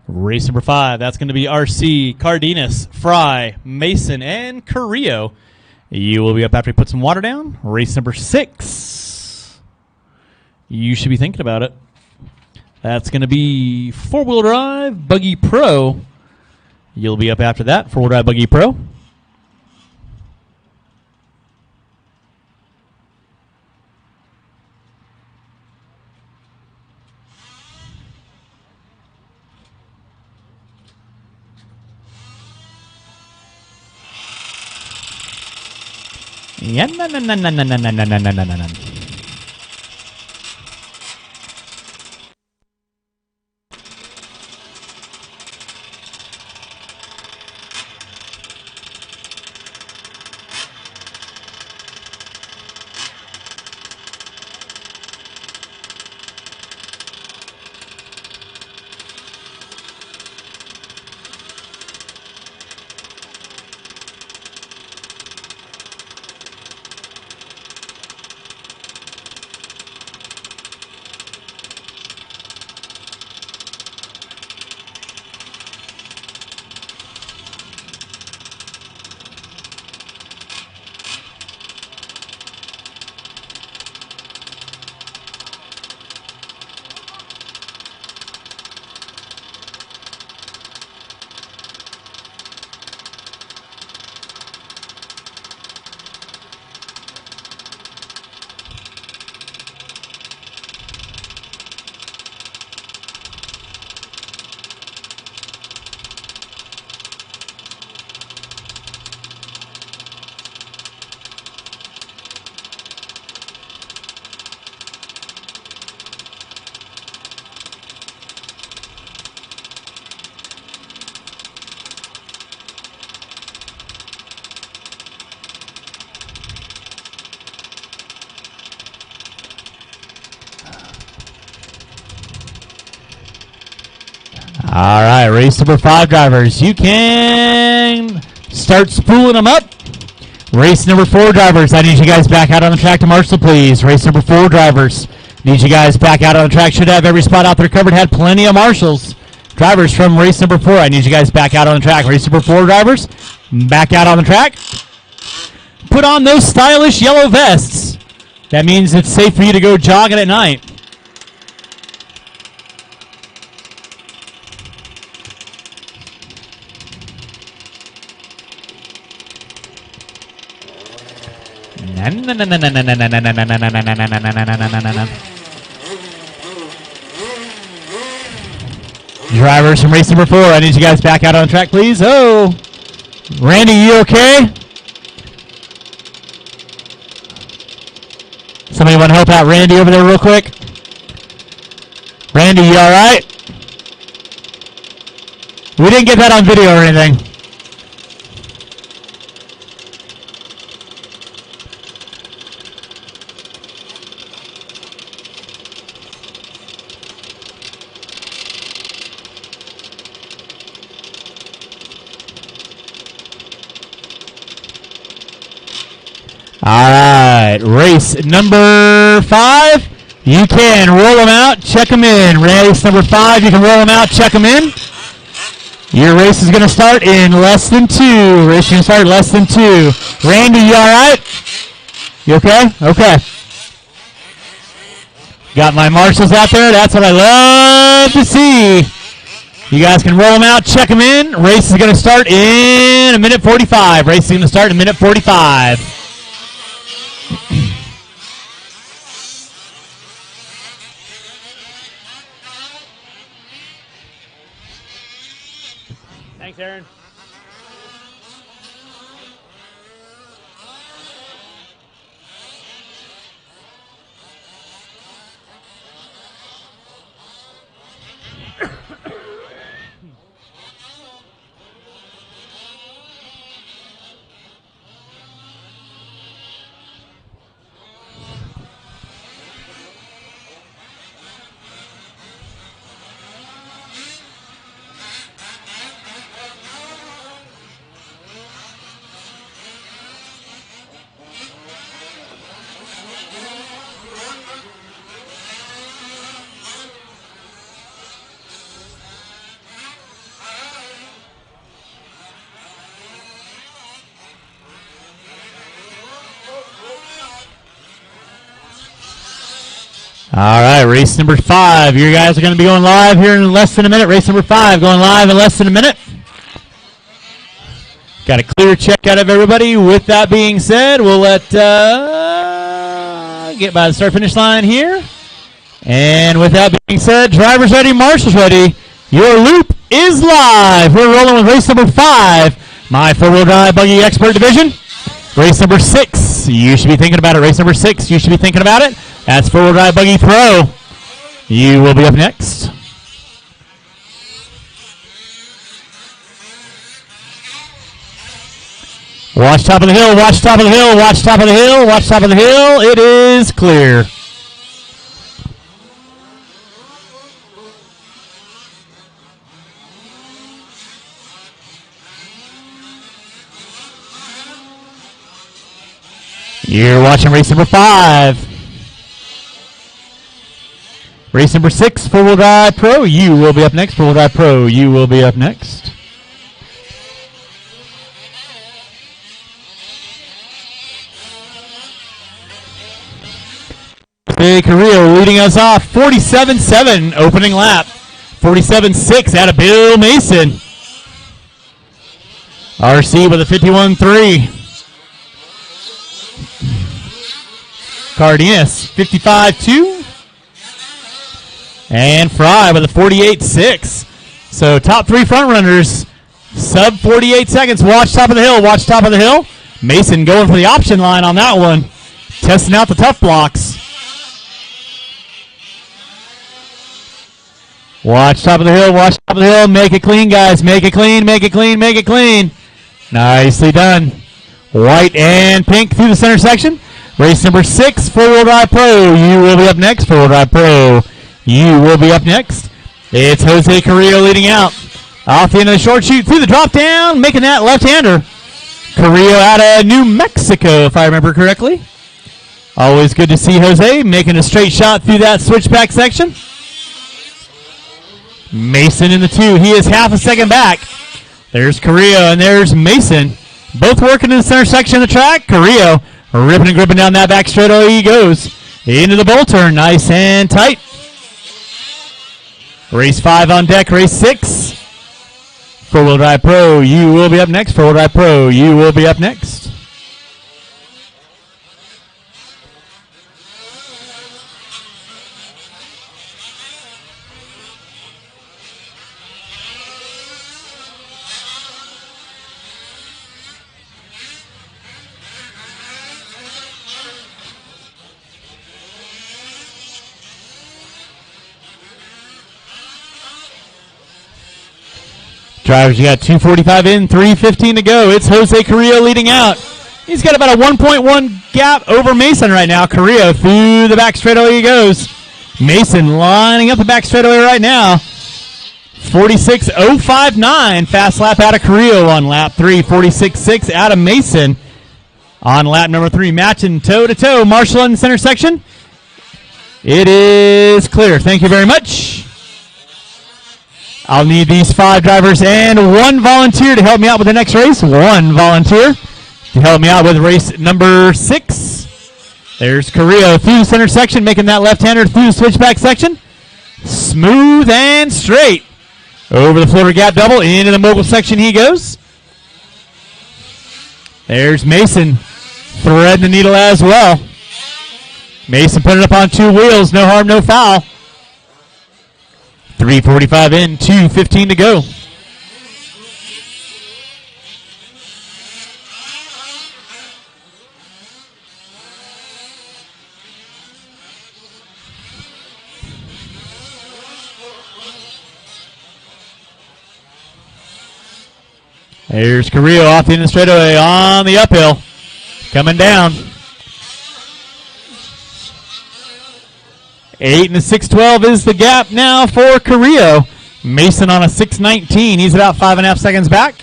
Race number 5, that's going to be RC, Cardenas, Fry, Mason, and Carrillo. You will be up after we put some water down. Race number 6. You should be thinking about it. That's going to be 4-wheel drive, Buggy Pro. You'll be up after that, 4-wheel drive, Buggy Pro. Yeah, no. All right, race number 5 drivers. You can start spooling them up. Race number 4 drivers. I need you guys back out on the track to marshal, please. Race number 4 drivers. Need you guys back out on the track. Should have every spot out there covered. Had plenty of marshals. Drivers from race number 4. I need you guys back out on the track. Race number 4 drivers. Back out on the track. Put on those stylish yellow vests. That means it's safe for you to go jogging at night. Drivers from race number 4, I need you guys back out on the track, please. Oh, Randy, you okay? Somebody want to help out Randy over there real quick? Randy, you all right? We didn't get that on video or anything. All right, race number 5. You can roll them out, check them in. Race number 5, you can roll them out, check them in. Your race is going to start in less than 2. Race is going to start in less than 2. Randy, you all right? You okay? Okay. Got my marshals out there. That's what I love to see. You guys can roll them out, check them in. Race is going to start in a minute 45. Race is going to start in a minute 45. Thanks, Aaron. All right, race number 5. You guys are going to be going live here in less than a minute. Race number 5 going live in less than a minute. Got a clear check out of everybody. With that being said, we'll let get by the start-finish line here. And with that being said, drivers ready, marshals ready. Your loop is live. We're rolling with race number 5, my four-wheel drive buggy expert division. Race number 6, you should be thinking about it. Race number 6, you should be thinking about it. That's four-wheel drive buggy pro. You will be up next. Watch top of the hill, watch top of the hill, watch top of the hill, watch top of the hill. It is clear. You're watching race number 5. Race number 6, four-wheel drive pro. You will be up next. Four-wheel drive pro. You will be up next. Jose Carrillo leading us off. 47.7 opening lap. 47.6 out of Bill Mason. RC with a 51.3. Cardenas, 55.2. And Fry with a 48.6. So top 3 front runners, sub 48 seconds. Watch top of the hill, watch top of the hill. Mason going for the option line on that one. Testing out the tough blocks. Watch top of the hill, watch top of the hill. Make it clean, guys. Make it clean, make it clean, make it clean. Nicely done. White and pink through the center section. Race number 6, four-wheel drive pro. You will be up next, four-wheel drive pro. You will be up next. It's Jose Carrillo leading out. Off the end of the short chute through the drop down, making that left-hander. Carrillo out of New Mexico, if I remember correctly. Always good to see Jose making a straight shot through that switchback section. Mason in the 2. He is half a second back. There's Carrillo and there's Mason. Both working in the center section of the track. Carrillo ripping and gripping down that back straightaway he goes. Into the bowl turn. Nice and tight. Race 5 on deck. Race 6. Four-wheel drive pro. You will be up next. Four-wheel drive pro. You will be up next. Drivers, you got 2:45 in, 3:15 to go. It's Jose Carrillo leading out. He's got about a 1.1 gap over Mason right now. Carrillo through the back straightaway he goes. Mason lining up the back straightaway right now. 46.059 fast lap out of Carrillo on lap 3. 46.6 out of Mason on lap number 3. Matching toe-to-toe. Marshall in the center section. It is clear. Thank you very much. I'll need these 5 drivers and 1 volunteer to help me out with the next race. 1 volunteer to help me out with race number 6. There's Carrillo through the center section, making that left-hander through the switchback section. Smooth and straight. Over the floater gap double, into the mogul section he goes. There's Mason threading the needle as well. Mason putting it up on 2 wheels, no harm, no foul. 3:45 in, 2:15 to go. There's Carrillo off the end of the straightaway on the uphill. Coming down. 8 and a 6:12 is the gap now for Carrillo. Mason on a 6:19. He's about 5.5 seconds back.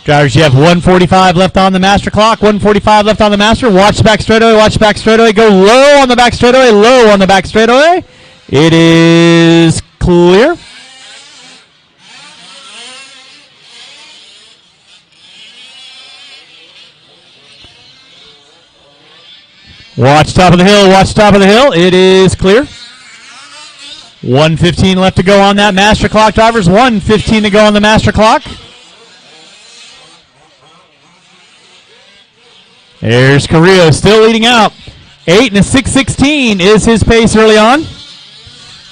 Drivers, you have 1:45 left on the master clock. 1:45 left on the master. Watch back straightaway. Watch back straightaway. Go low on the back straightaway. Low on the back straightaway. It is clear. Watch top of the hill. Watch top of the hill. It is clear. 1:15 left to go on that master clock, drivers. 1:15 to go on the master clock. There's Carrillo still leading out. 8 and a 6:16 is his pace early on.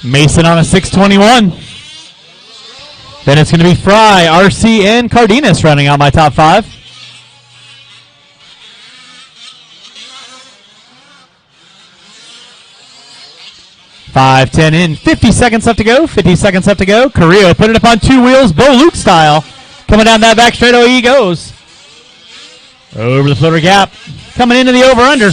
Mason on a 6:21. Then it's going to be Fry, RC, and Cardenas running out my top 5. Five, 10 in, 50 seconds left to go. 50 seconds left to go. Carrillo put it up on 2 wheels, Bo Luke style. Coming down that back straight, he goes. Over the floater gap. Coming into the over-under.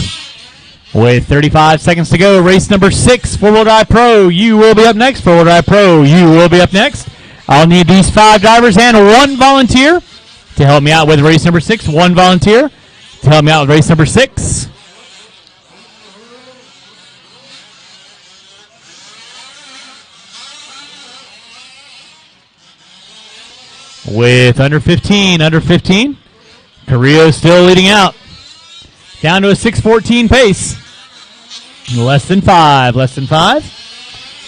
With 35 seconds to go, race number 6, 4-wheel drive pro. You will be up next. 4-wheel drive pro, you will be up next. I'll need these 5 drivers and 1 volunteer to help me out with race number 6. 1 volunteer to help me out with race number 6. With under 15. Carrillo still leading out. Down to a 6:14 pace. Less than 5.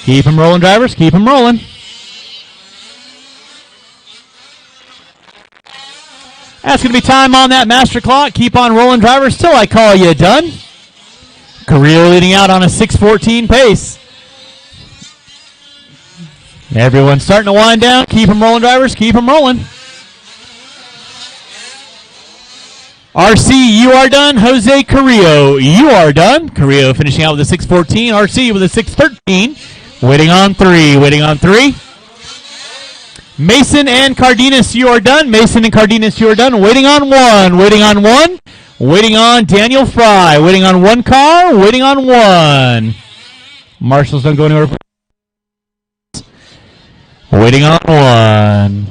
Keep them rolling, drivers. Keep them rolling. That's going to be time on that master clock. Keep on rolling, drivers, till I call you done. Carrillo leading out on a 6:14 pace. Everyone's starting to wind down. Keep them rolling, drivers. Keep them rolling. RC, you are done. Jose Carrillo, you are done. Carrillo finishing out with a 6:14. RC with a 6:13. Waiting on 3. Mason and Cardenas, you are done. Waiting on 1. Waiting on Daniel Fry. Waiting on 1 car. Waiting on 1. Marshals don't go anywhere. Waiting on 1.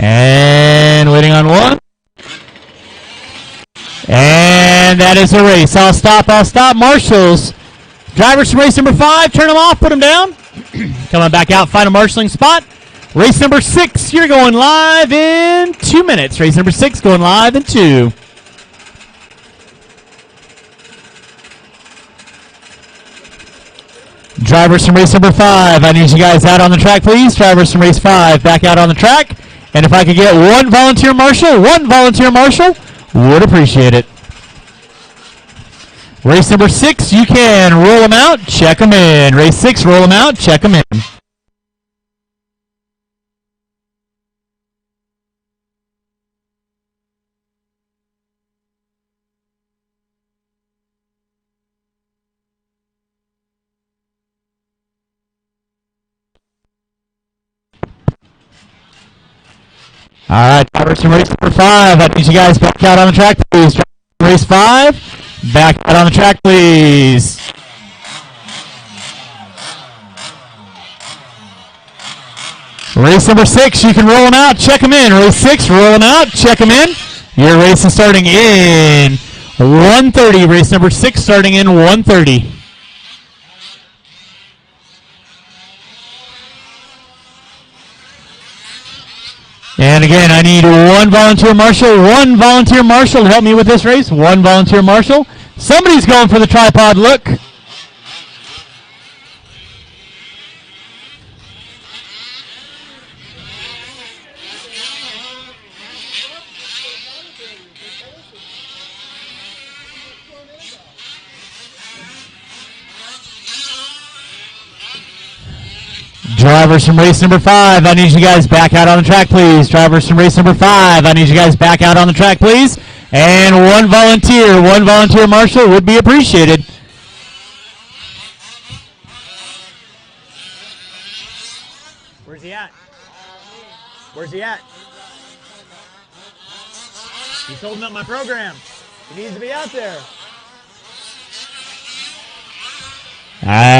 And waiting on 1. And that is a race. I'll stop. Marshals. Drivers from race number 5, turn them off, put them down. Coming back out, find a marshalling spot. Race number 6, you're going live in 2 minutes. Race number 6 going live in 2. Drivers from race number 5, I need you guys out on the track, please. Drivers from race 5, back out on the track. And if I could get 1 volunteer marshal, would appreciate it. Race number 6, you can roll them out, check them in. Race 6, roll them out, check them in. All right, drivers from race number 5, I need you guys back out on the track, please. Race 5, back out on the track, please. Race number 6, you can roll them out, check them in. Race 6, roll them out, check them in. Your race is starting in 1:30. Race number 6 starting in 1:30. And again, I need 1 volunteer marshal. 1 volunteer marshal to help me with this race. 1 volunteer marshal. Somebody's going for the tripod look. Drivers from race number 5, I need you guys back out on the track, please. Drivers from race number 5, I need you guys back out on the track, please. And 1 volunteer marshal would be appreciated. Where's he at? Where's he at? He's holding up my program. He needs to be out there.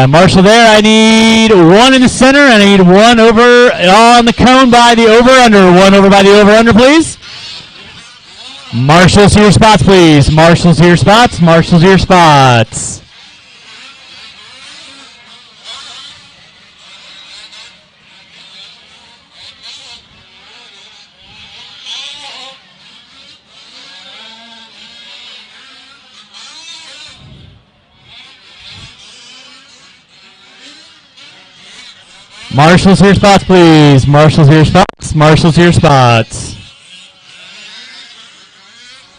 Marshall there, I need 1 in the center, and I need 1 over on the cone by the over-under. 1 over by the over-under, please. Marshals to your spots, please. Marshals to your spots. Marshals here spots, please. Marshals here spots. Marshals here spots.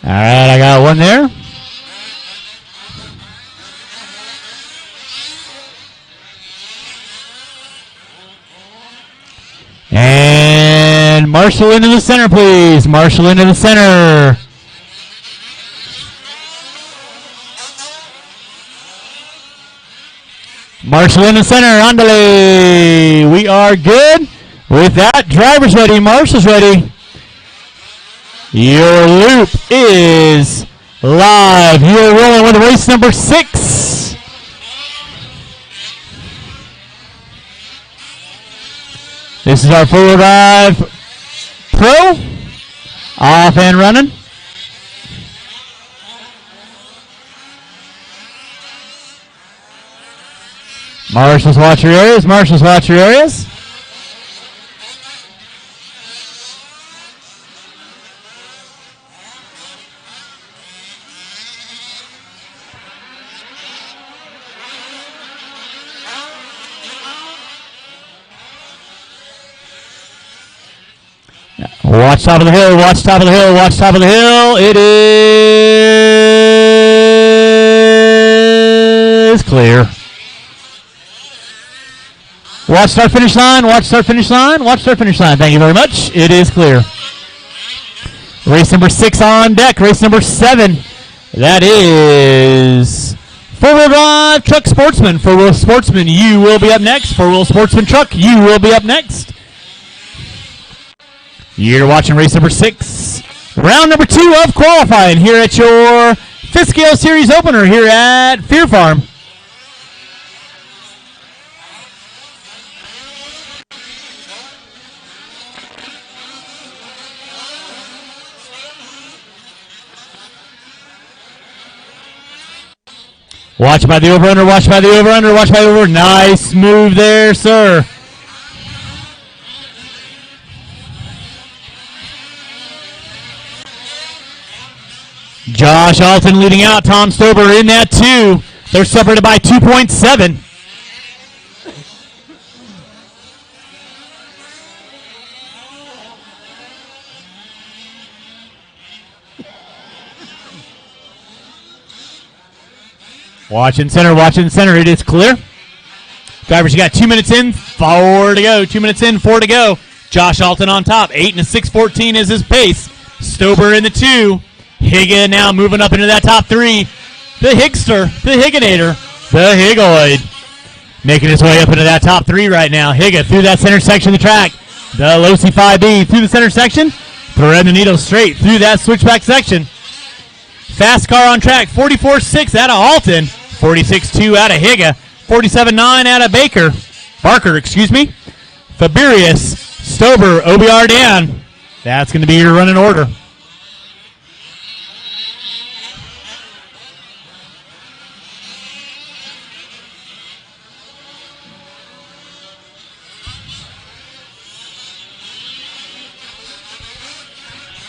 All right, I got one there. And Marshall into the center, please. Marshall into the center. Marshall in the center. Andale. We are good with that. Driver's ready. Marshall's ready. Your loop is live. You are rolling with race number 6. This is our 4-wheel drive pro. Off and running. Marshals, watch your areas. Marshals, watch your areas. Watch top of the hill, watch top of the hill, watch top of the hill. It is clear. Watch start finish line, watch start finish line, watch start finish line. Thank you very much. It is clear. Race number 6 on deck, race number 7. That is 4-wheel drive truck sportsman. 4-wheel sportsman, you will be up next. 4-wheel sportsman truck, you will be up next. You're watching race number 6, round number 2 of qualifying here at your 5th scale series opener here at Fear Farm. Watch by the over-under, watch by the over-under, watch by the over. Nice move there, sir. Josh Alton leading out. Tom Stober in that 2. They're separated by 2.7. Watch in center, watch in center. It is clear. Drivers, you got 2 minutes in, 4 to go. 2 minutes in, 4 to go. Josh Alton on top. 8 and a 6:14 is his pace. Stober in the 2. Higa now moving up into that top 3. The Higster, the Higginator, the Higoid. Making his way up into that top 3 right now. Higa through that center section of the track. The Losi 5B through the center section. Threading the needle straight through that switchback section. Fast car on track. 44.6 out of Alton. 46.2 out of Higa. 47.9 out of Barker, excuse me. Faberius, Stober, OBR Dan. That's going to be your running order.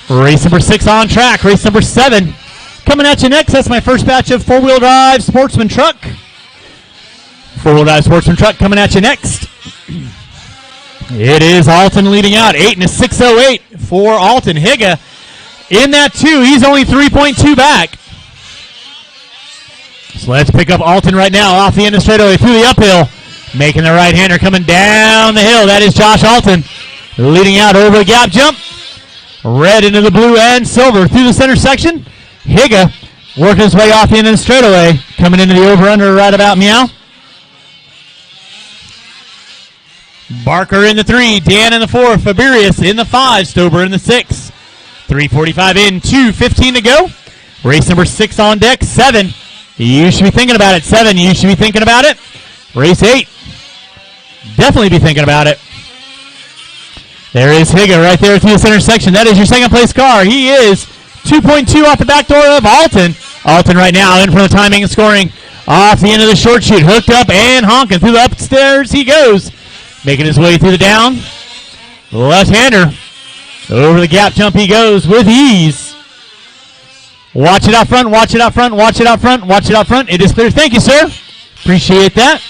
Race number 6 on track. Race number 7 coming at you next. That's my first batch of 4-wheel drive sportsman truck. 4-wheel drive sportsman truck coming at you next. It is Alton leading out. 8 and a 6:08 for Alton. Higa in that 2. He's only 3.2 back. So let's pick up Alton right now off the end of straightaway through the uphill. Making the right-hander coming down the hill. That is Josh Alton leading out over a gap jump. Red into the blue and silver through the center section. Higa working his way off the end of the straightaway. Coming into the over-under right about meow. Barker in the 3. Dan in the 4. Faberius in the 5. Stober in the 6. 3:45 in. 2:15 to go. Race number 6 on deck. 7. You should be thinking about it. 7. You should be thinking about it. Race 8. Definitely be thinking about it. There is Higa right there through the center section. That is your second place car. He is 2.2 off the back door of Alton. Alton right now in for the timing and scoring off the end of the short chute. Hooked up and honking through the upstairs he goes. Making his way through the down. Left-hander. Over the gap jump he goes with ease. Watch it out front, watch it out front, watch it out front, watch it out front. It is clear. Thank you, sir. Appreciate that.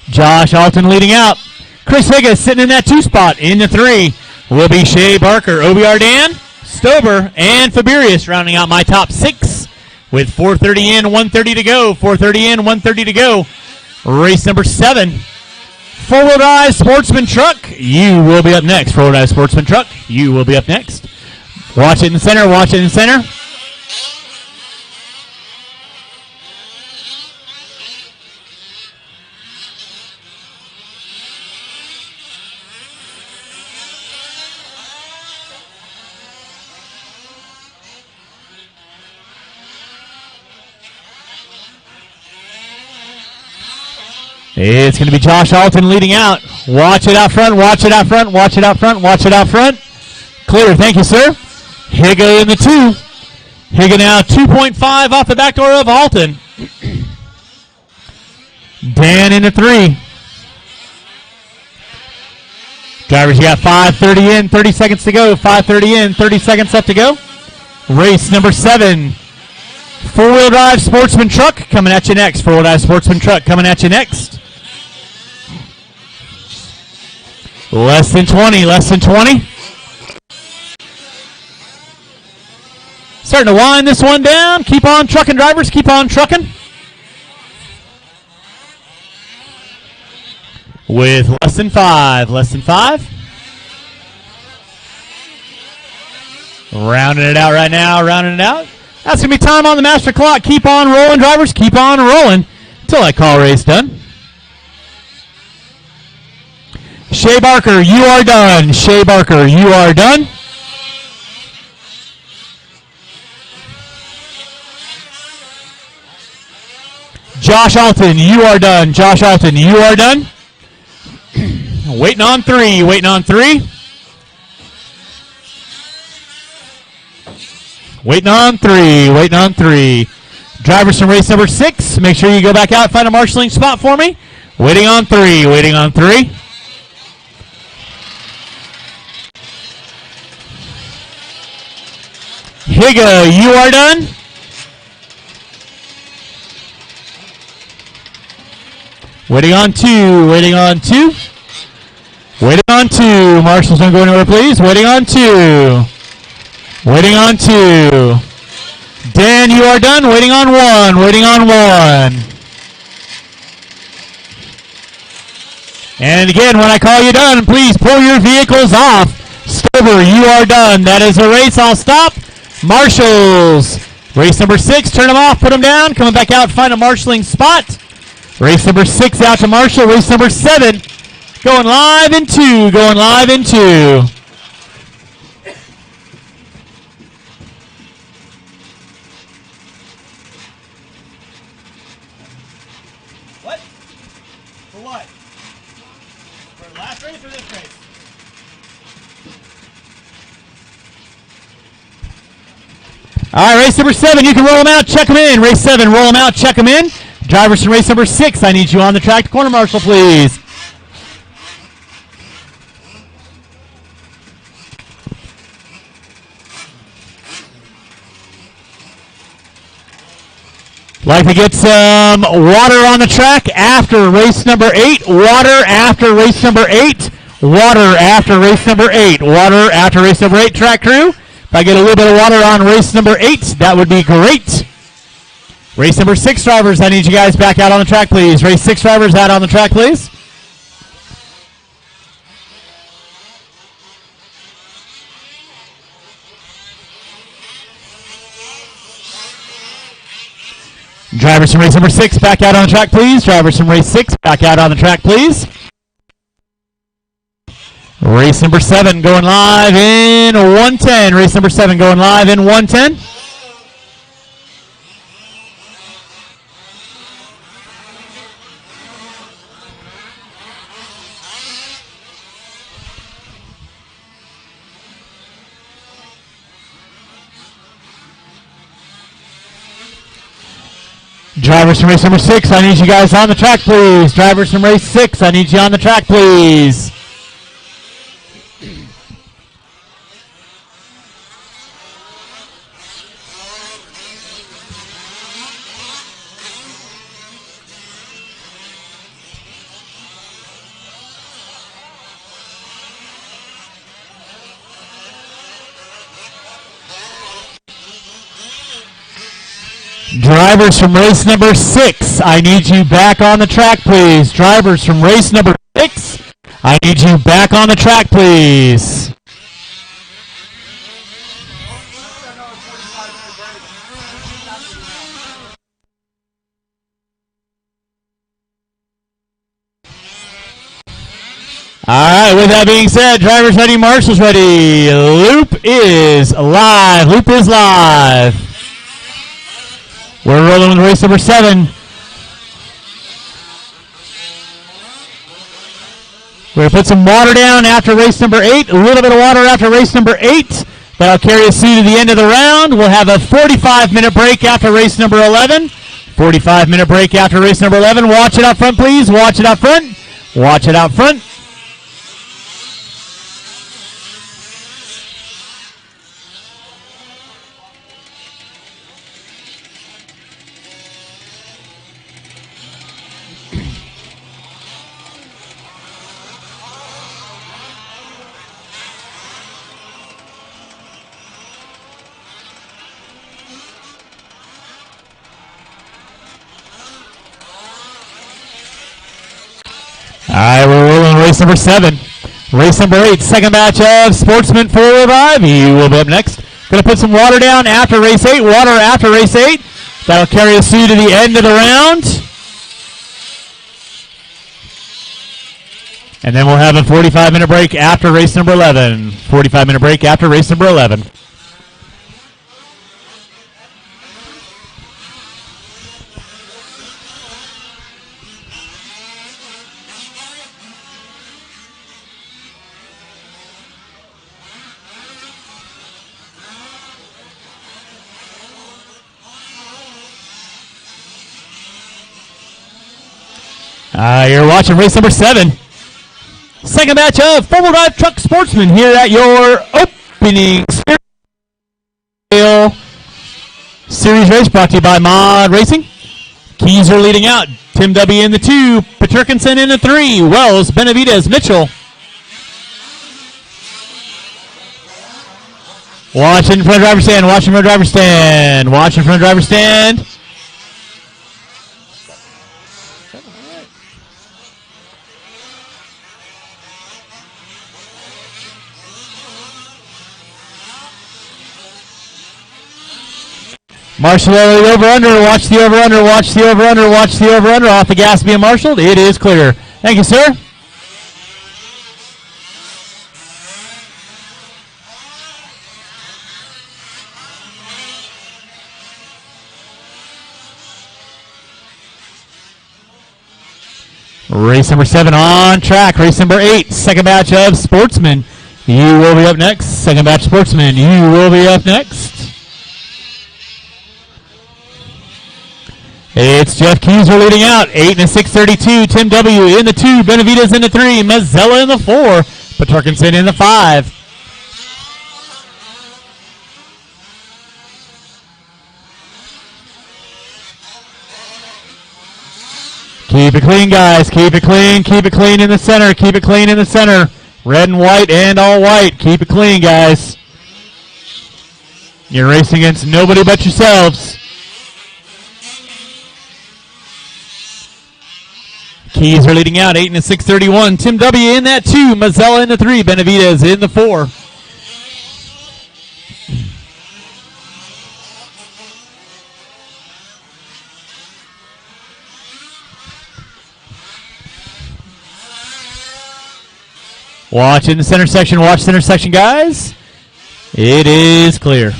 Josh Alton leading out. Chris Higgis sitting in that 2 spot. In the 3 will be Shea Barker, OBR Dan, Stober, and Faberius rounding out my top 6 with 4:30 in, 1:30 to go. 4:30 in, 1:30 to go. Race number 7. 4-wheel drive sportsman truck. You will be up next. 4-wheel drive sportsman truck. You will be up next. Watch it in the center. Watch it in the center. It's going to be Josh Alton leading out. Watch it out front. Watch it out front. Watch it out front. Watch it out front. Clear. Thank you, sir. Higa in the 2. Higa now 2.5 off the back door of Alton. Dan in the 3. Drivers, you got 5:30 in, 30 seconds to go. 5:30 in, 30 seconds left to go. Race number 7. 4-wheel drive sportsman truck coming at you next. 4-wheel drive sportsman truck coming at you next. Less than 20, less than 20. Starting to wind this one down. Keep on trucking, drivers. Keep on trucking. With less than 5, less than 5. Rounding it out right now, rounding it out. That's going to be time on the master clock. Keep on rolling, drivers. Keep on rolling until I call race done. Shea Barker, you are done. Shea Barker, you are done. Josh Alton, you are done. Josh Alton, you are done. Waiting on 3. Waiting on 3. Waiting on 3. Waiting on 3. Drivers from race number 6, make sure you go back out and find a marshalling spot for me. Waiting on 3. Waiting on 3. Higa, you are done. Waiting on 2. Waiting on 2. Waiting on 2. Marshals, don't go anywhere, please. Waiting on 2. Waiting on 2. Dan, you are done. Waiting on 1. Waiting on 1. And again, when I call you done, please pull your vehicles off. Stover, you are done. That is a race. I'll stop. Marshals. Race number 6, turn them off, put them down. Coming back out, find a marshalling spot. Race number 6 out to marshal. Race number 7 going live in 2. Going live in 2. What? For what? For last race or this race? All right, race number 7, you can roll them out, check them in. Race 7, roll them out, check them in. Drivers from race number 6, I need you on the track to corner marshal, please. Like to get some water on the track after race number 8. Water after race number 8. Water after race number 8. Water after race number 8, track crew. If I get a little bit of water on race number 8, that would be great. Race number 6 drivers, I need you guys back out on the track, please. Race 6 drivers out on the track, please. Drivers from race number 6, back out on the track, please. Drivers from race 6, back out on the track, please. Race number 7 going live in 110. Race number 7 going live in 110. Drivers from race number 6, I need you guys on the track, please. Drivers from race 6, I need you on the track, please. Drivers from race number 6, I need you back on the track, please. Drivers from race number 6, I need you back on the track, please. All right, with that being said, drivers ready, marshals ready. Loop is live. Loop is live. We're rolling with race number 7. We're going to put some water down after race number 8. A little bit of water after race number 8. That'll carry us through to the end of the round. We'll have a 45-minute break after race number 11. 45-minute break after race number 11. Watch it out front, please. Watch it out front. Watch it out front. All right, we're rolling race number 7. Race number 8, second batch of Sportsman 405. You will be up next. Going to put some water down after race 8. Water after race 8. That'll carry us through to the end of the round. And then we'll have a 45-minute break after race number 11. 45-minute break after race number 11. You're watching race number 7. Second batch of four-wheel drive truck sportsmen here at your opening series race brought to you by Mod Racing. Keys are leading out. Tim W. in the 2, Paterkinson in the 3, Wells, Benavidez, Mitchell. Watching front driver stand, watching front driver stand, watching front driver stand. Marshall the over-under, watch the over-under, watch the over-under, watch the over-under. Off the gas being marshaled. It is clear. Thank you, sir. Race number 7 on track. Race number 8, second batch of Sportsmen. You will be up next. Second batch Sportsmen. You will be up next. It's Jeff Keyser leading out. 8 and a 6:32. Tim W. in the 2. Benavidez in the 3. Mazzella in the 4. Paterkinson in the 5. Keep it clean, guys. Keep it clean. Keep it clean in the center. Keep it clean in the center. Red and white and all white. Keep it clean, guys. You're racing against nobody but yourselves. Keys are leading out, 8 and a 6:31. Tim W. in that 2. Mazzella in the 3. Benavidez in the 4. Watch in the center section. Watch center section, guys. It is clear.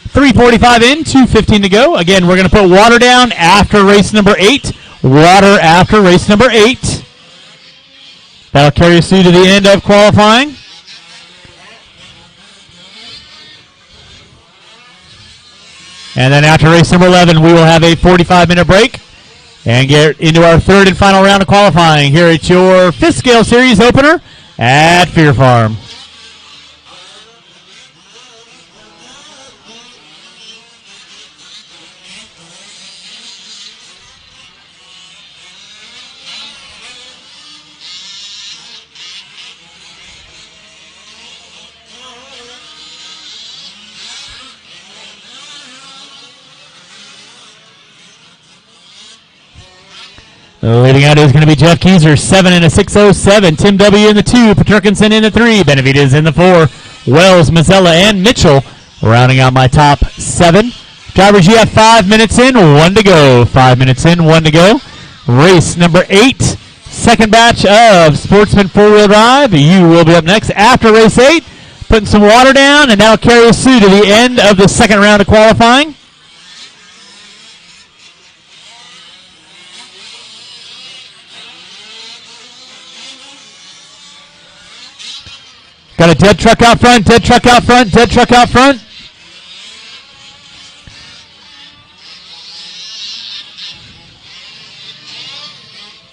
3:45 in, 2:15 to go. Again, we're going to put water down after race number 8. Water after race number 8. That'll carry us through to the end of qualifying. And then after race number 11, we will have a 45-minute break and get into our third and final round of qualifying here at your 5th scale series opener at Fear Farm. Leading out is going to be Jeff Keyser, 7 and a 6:07. Tim W. in the 2. Paterkinson in the 3. Benavides in the 4. Wells, Mazzella, and Mitchell rounding out my top 7. Drivers, you have 5 minutes in, 1 to go. 5 minutes in, 1 to go. Race number 8. Second batch of Sportsman 4-wheel drive. You will be up next after race 8. Putting some water down, and that'll carry us through to the end of the second round of qualifying. Got a dead truck out front, dead truck out front, dead truck out front.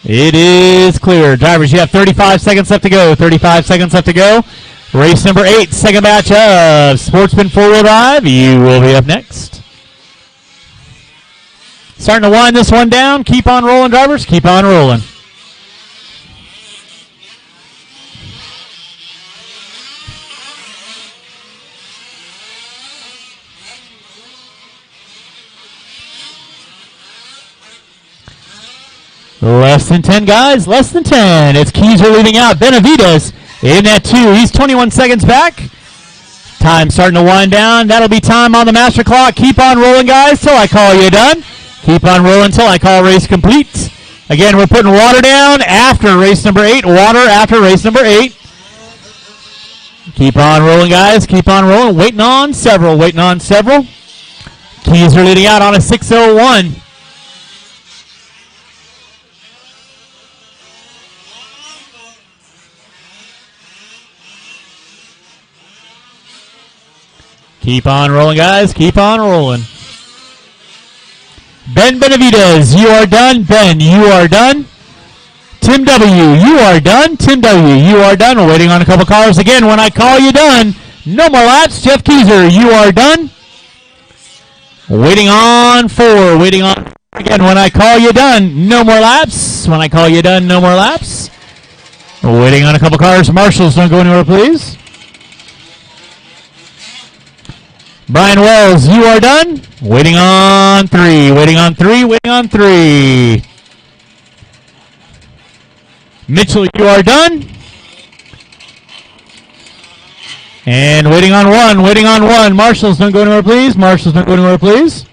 It is clear. Drivers, you have 35 seconds left to go. 35 seconds left to go. Race number 8, second batch of Sportsman 4-wheel drive. You will be up next. Starting to wind this one down. Keep on rolling, drivers. Keep on rolling. Less than 10, guys. Less than 10. It's Keyser leading out. Benavides in that 2. He's 21 seconds back. Time starting to wind down. That'll be time on the master clock. Keep on rolling, guys, till I call you done. Keep on rolling till I call race complete. Again, we're putting water down after race number 8. Water after race number 8. Keep on rolling, guys. Keep on rolling. Waiting on several. Waiting on several. Keyser leading out on a 6:01. Keep on rolling, guys. Keep on rolling. Ben Benavides, you are done. Ben, you are done. Tim W., you are done. Tim W., you are done. We're waiting on a couple cars. Again, when I call you done, no more laps. Jeff Keyser, you are done. Waiting on 4. Waiting on, again, when I call you done, no more laps. When I call you done, no more laps. We're waiting on a couple cars. Marshals, don't go anywhere, please. Brian Wells, you are done. Waiting on 3. Waiting on 3. Waiting on 3. Mitchell, you are done. And waiting on 1. Waiting on 1. Marshals, don't go anywhere, please. Marshals, don't go anywhere, please.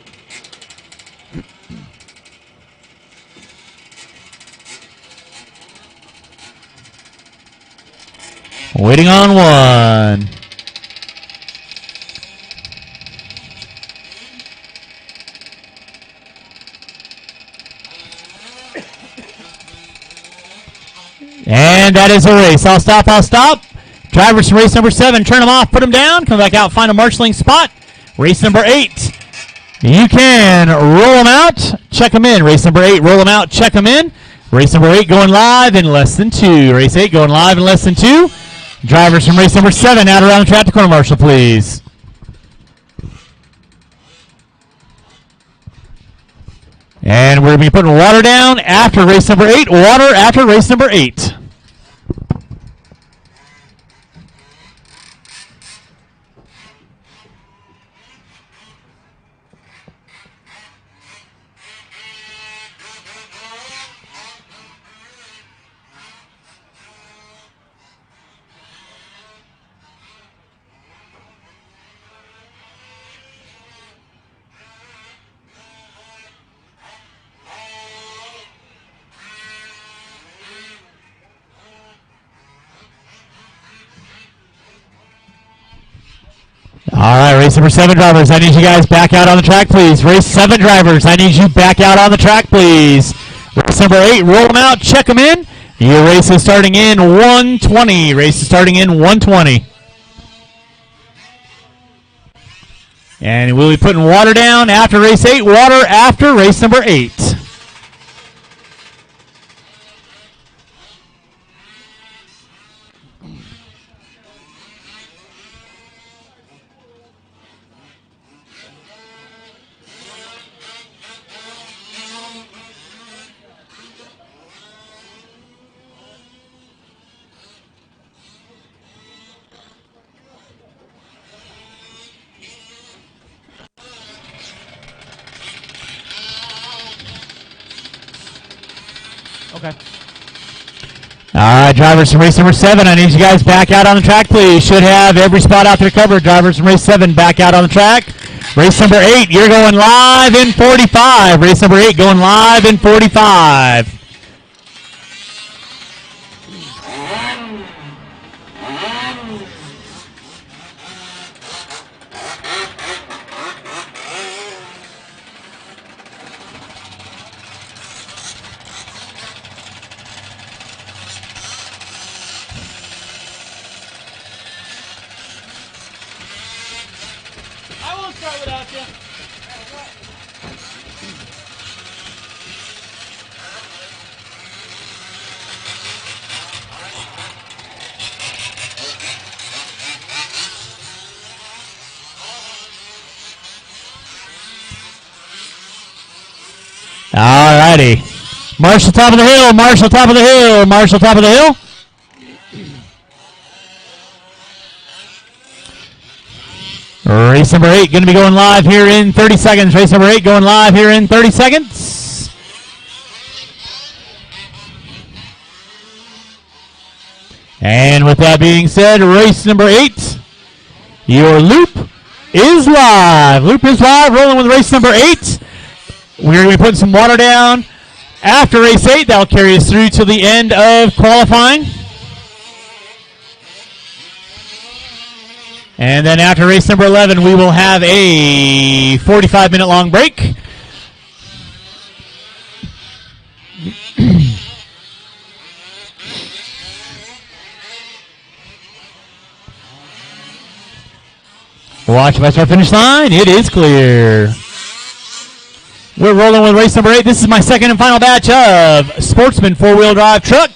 Waiting on 1. And that is a race. I'll stop, I'll stop. Drivers from race number 7, turn them off, put them down, come back out, find a marshalling spot. Race number 8, you can roll them out, check them in. Race number 8, roll them out, check them in. Race number 8 going live in less than 2. Race 8 going live in less than 2. Drivers from race number 7 out around the track to corner marshal, please. And we're going to be putting water down after race number 8. Water after race number 8. All right, race number 7 drivers, I need you guys back out on the track, please. Race 7 drivers, I need you back out on the track, please. Race number 8, roll them out, check them in. Your race is starting in 1:20. Race is starting in 1:20. And we'll be putting water down after race 8, water after race number 8. Okay. All right, drivers from race number 7, I need you guys back out on the track, please. Should have every spot out there covered. Drivers from race 7, back out on the track. Race number 8, you're going live in 45. Race number 8 going live in 45. I won't start without you. All righty. Marshall top of the hill, Marshall top of the hill, Marshall top of the hill. Race number 8 going to be going live here in 30 seconds. Race number 8 going live here in 30 seconds. And with that being said, race number 8, your loop is live. Loop is live, rolling with race number 8. We're going to be putting some water down after race 8. That'll carry us through to the end of qualifying. And then after race number 11, we will have a 45-minute long break. Watch if I start finish line. It is clear. We're rolling with race number 8. This is my second and final batch of Sportsman 4-wheel drive truck.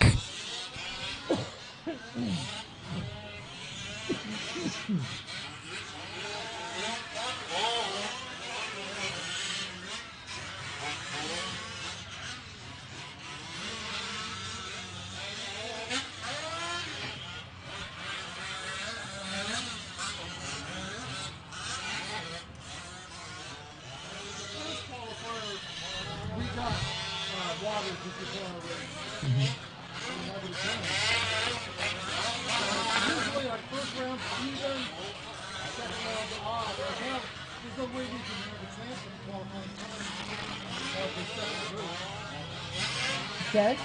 Okay.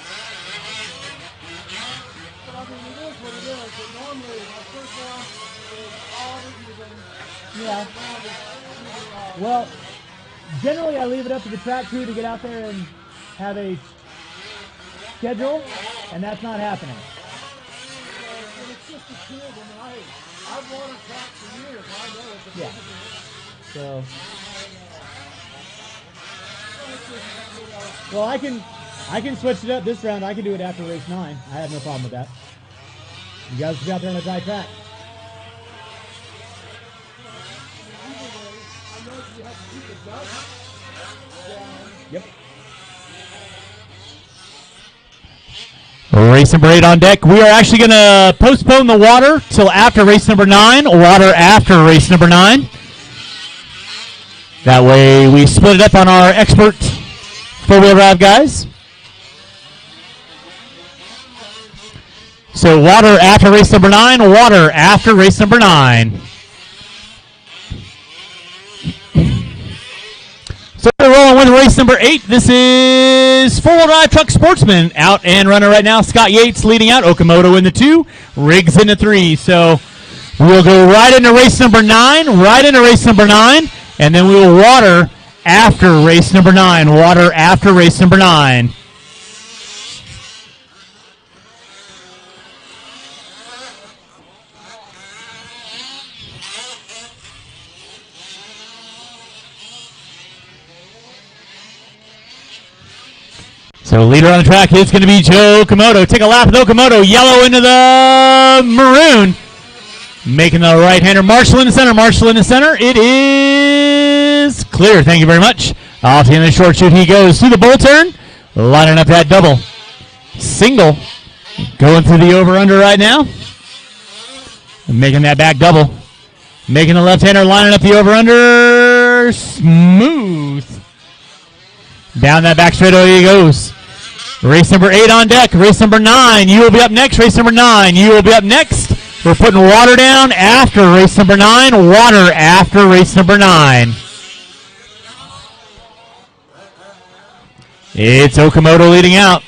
Yeah. Well, generally I leave it up to the track crew to get out there and have a schedule, and that's not happening. I've won a track for years. I know it's a Yeah. So. Well, I can switch it up this round. I can do it after race 9. I have no problem with that. You guys be out there on the dry track. Yep. Race number 8 on deck. We are actually going to postpone the water till after race number 9. Water after race number 9. That way we split it up on our expert 4-wheel drive guys. So water after race number 9. Water after race number 9. So we're rolling with race number 8. This is 4-wheel drive truck Sportsman out and running right now. Scott Yates leading out. Okamoto in the 2. Riggs in the 3. So we'll go right into race number 9. Right into race number 9. And then we will water after race number 9. Water after race number 9. So leader on the track is going to be Joe Okamoto. Take a lap with Okamoto. Yellow into the maroon. Making the right-hander. Marshall in the center. Marshall in the center. It is clear. Thank you very much. Off the end of the short shoot he goes through the bull turn. Lining up that double. Single. Going through the over-under right now. Making that back double. Making the left-hander. Lining up the over-under. Smooth. Down that back straightaway he goes. Race number 8 on deck. Race number 9. You will be up next. Race number 9. You will be up next. We're putting water down after race number 9. Water after race number 9. It's Okamoto leading out.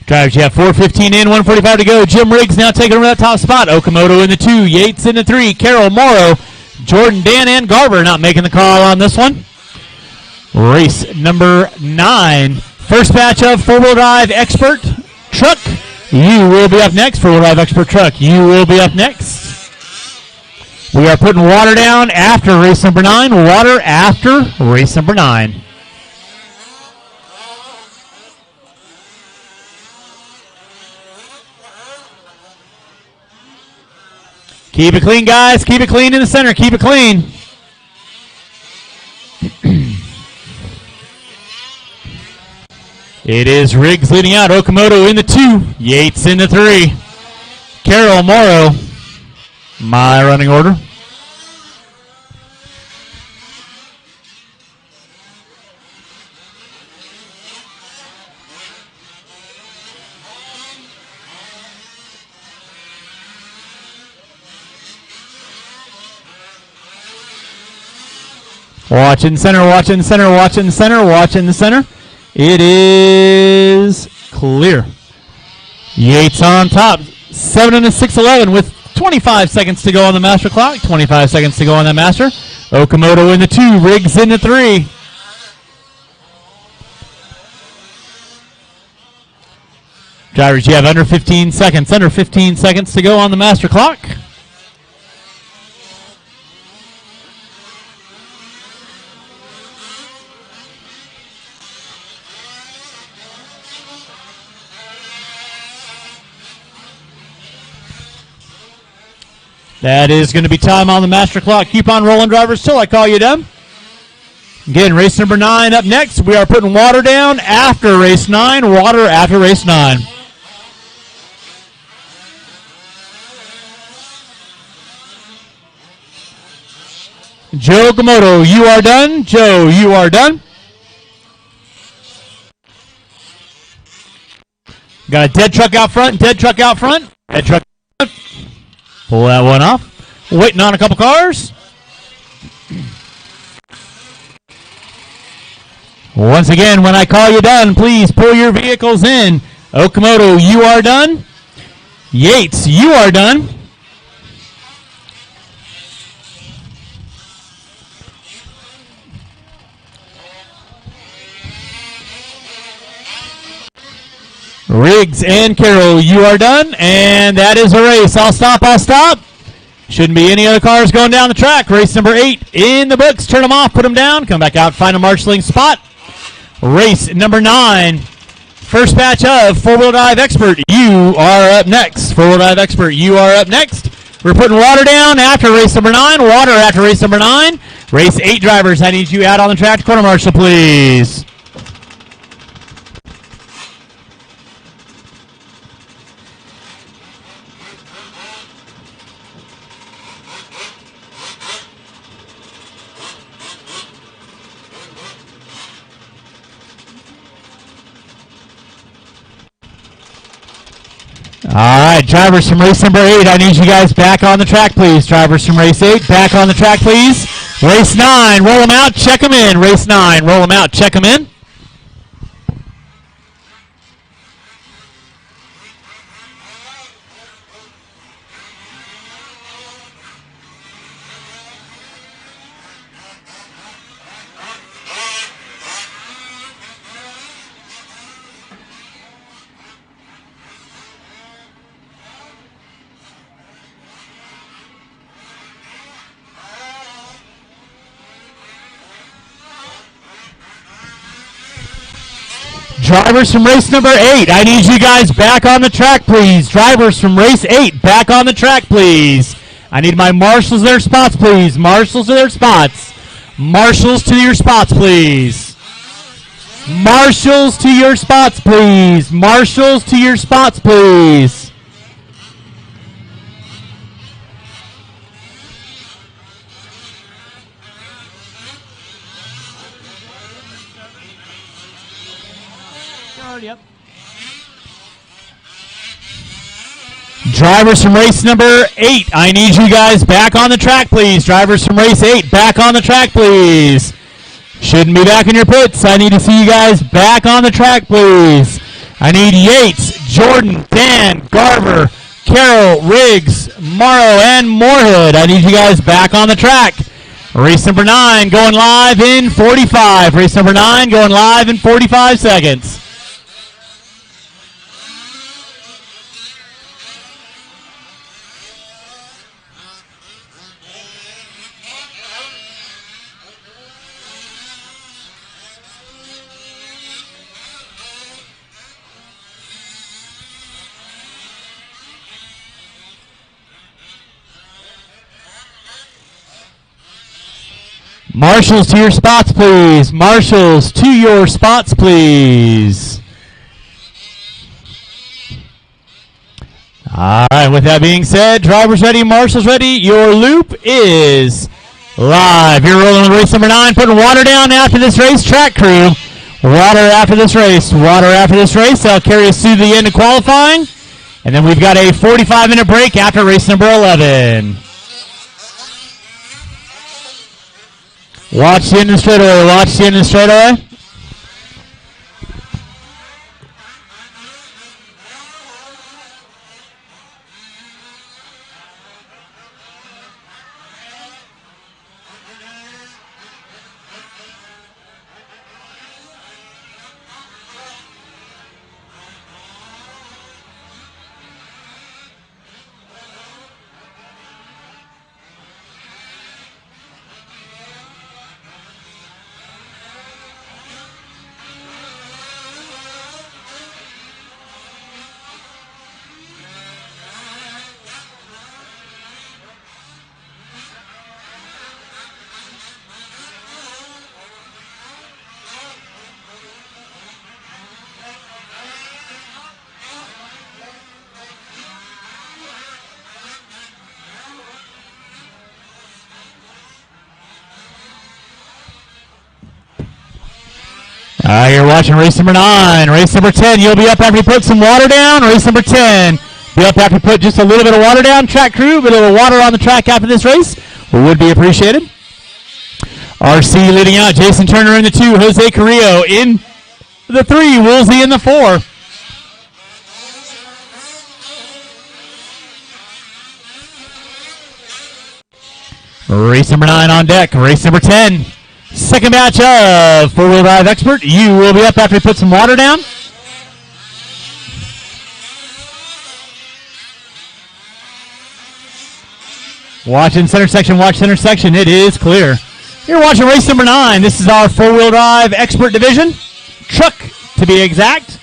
Drivers, you have 4:15 in, 1:45 to go. Jim Riggs now taking over that top spot. Okamoto in the 2, Yates in the 3, Carroll, Morrow, Jordan, Dan, and Garber not making the call on this one. Race number 9. First batch of four-wheel drive expert truck. You will be up next. Four-wheel drive expert truck. You will be up next. We are putting water down after race number 9. Water after race number 9. Keep it clean, guys. Keep it clean in the center. Keep it clean. It is Riggs leading out. Okamoto in the 2. Yates in the 3. Carroll, Morrow. My running order. Watch in center, watch in center, watch in center, watch in the center. It is clear. Yates on top. 7 and a 6:11 with 25 seconds to go on the master clock. 25 seconds to go on that master. Okamoto in the 2, Riggs in the 3. Drivers, you have under 15 seconds. Under 15 seconds to go on the master clock. That is going to be time on the master clock. Keep on rolling, drivers, till I call you done. Again, race number 9 up next. We are putting water down after race 9. Water after race 9. Joe Okamoto, you are done. Joe, you are done. Got a dead truck out front. Dead truck out front. Dead truck out front. Pull that one off. Waiting on a couple cars. Once again, when I call you done, please pull your vehicles in. Okamoto, you are done. Yates, you are done. Riggs and Carroll, you are done, and that is a race. I'll stop, I'll stop. Shouldn't be any other cars going down the track. Race number 8 in the books. Turn them off, put them down, come back out, find a marshalling spot. Race number 9. First batch of four-wheel drive expert. You are up next. Four-wheel drive expert, you are up next. We're putting water down after race number 9. Water after race number 9. Race 8 drivers, I need you out on the track to corner marshal, please. All right, drivers from race number 8, I need you guys back on the track, please. Drivers from race 8, back on the track, please. Race 9, roll them out, check them in. Race 9, roll them out, check them in. Drivers from race number 8, I need you guys back on the track, please. Drivers from race 8, back on the track, please. I need my marshals to their spots, please. Marshals to their spots. Marshals to your spots, please. Marshals to your spots, please. Marshals to your spots, please. Yep. Drivers from race number 8, I need you guys back on the track, please. Drivers from race 8, back on the track, please. Shouldn't be back in your pits. I need to see you guys back on the track, please. I need Yates, Jordan, Dan, Garver, Carroll, Riggs, Morrow, and Moorhead. I need you guys back on the track. Race number 9 going live in 45. Race number 9 going live in 45 seconds. Marshals to your spots, please. Marshals to your spots, please. All right, with that being said, drivers ready, marshals ready. Your loop is live. You're rolling with race number 9, putting water down after this race. Track crew, water after this race. Water after this race. They'll carry us through the end of qualifying. And then we've got a 45-minute break after race number 11. Watch the end of the straightaway. Watch the end of the straightaway. You're watching race number 9. Race number 10, you'll be up after you put some water down. Race number 10, be up after you put just a little bit of water down. Track crew, a bit of water on the track after this race would be appreciated. RC leading out. Jason Turner in the 2. Jose Carrillo in the 3. Woolsey in the 4. Race number 9 on deck. Race number 10. Second batch of 4-wheel drive expert. You will be up after we put some water down. Watch in center section. Watch center section. It is clear. You're watching race number 9. This is our 4-wheel drive expert division. Truck, to be exact.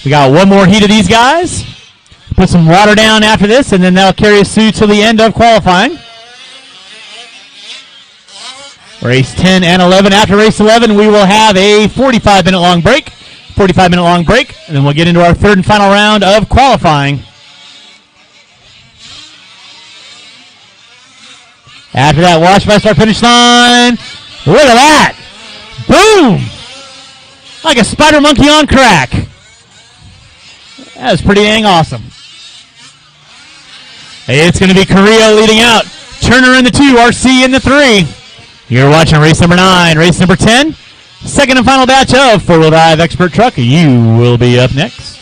We got one more heat of these guys. Put some water down after this, and then they'll carry us through to the end of qualifying. Race 10 and 11. After race 11, we will have a 45-minute long break. 45-minute long break, and then we'll get into our third and final round of qualifying. After that, watch my start finish line. Look at that. Boom. Like a spider monkey on crack. That was pretty dang awesome. It's going to be Carrillo leading out. Turner in the 2, RC in the 3. You're watching race number 9. Race number 10. Second and final batch of 4-wheel drive expert truck. You will be up next.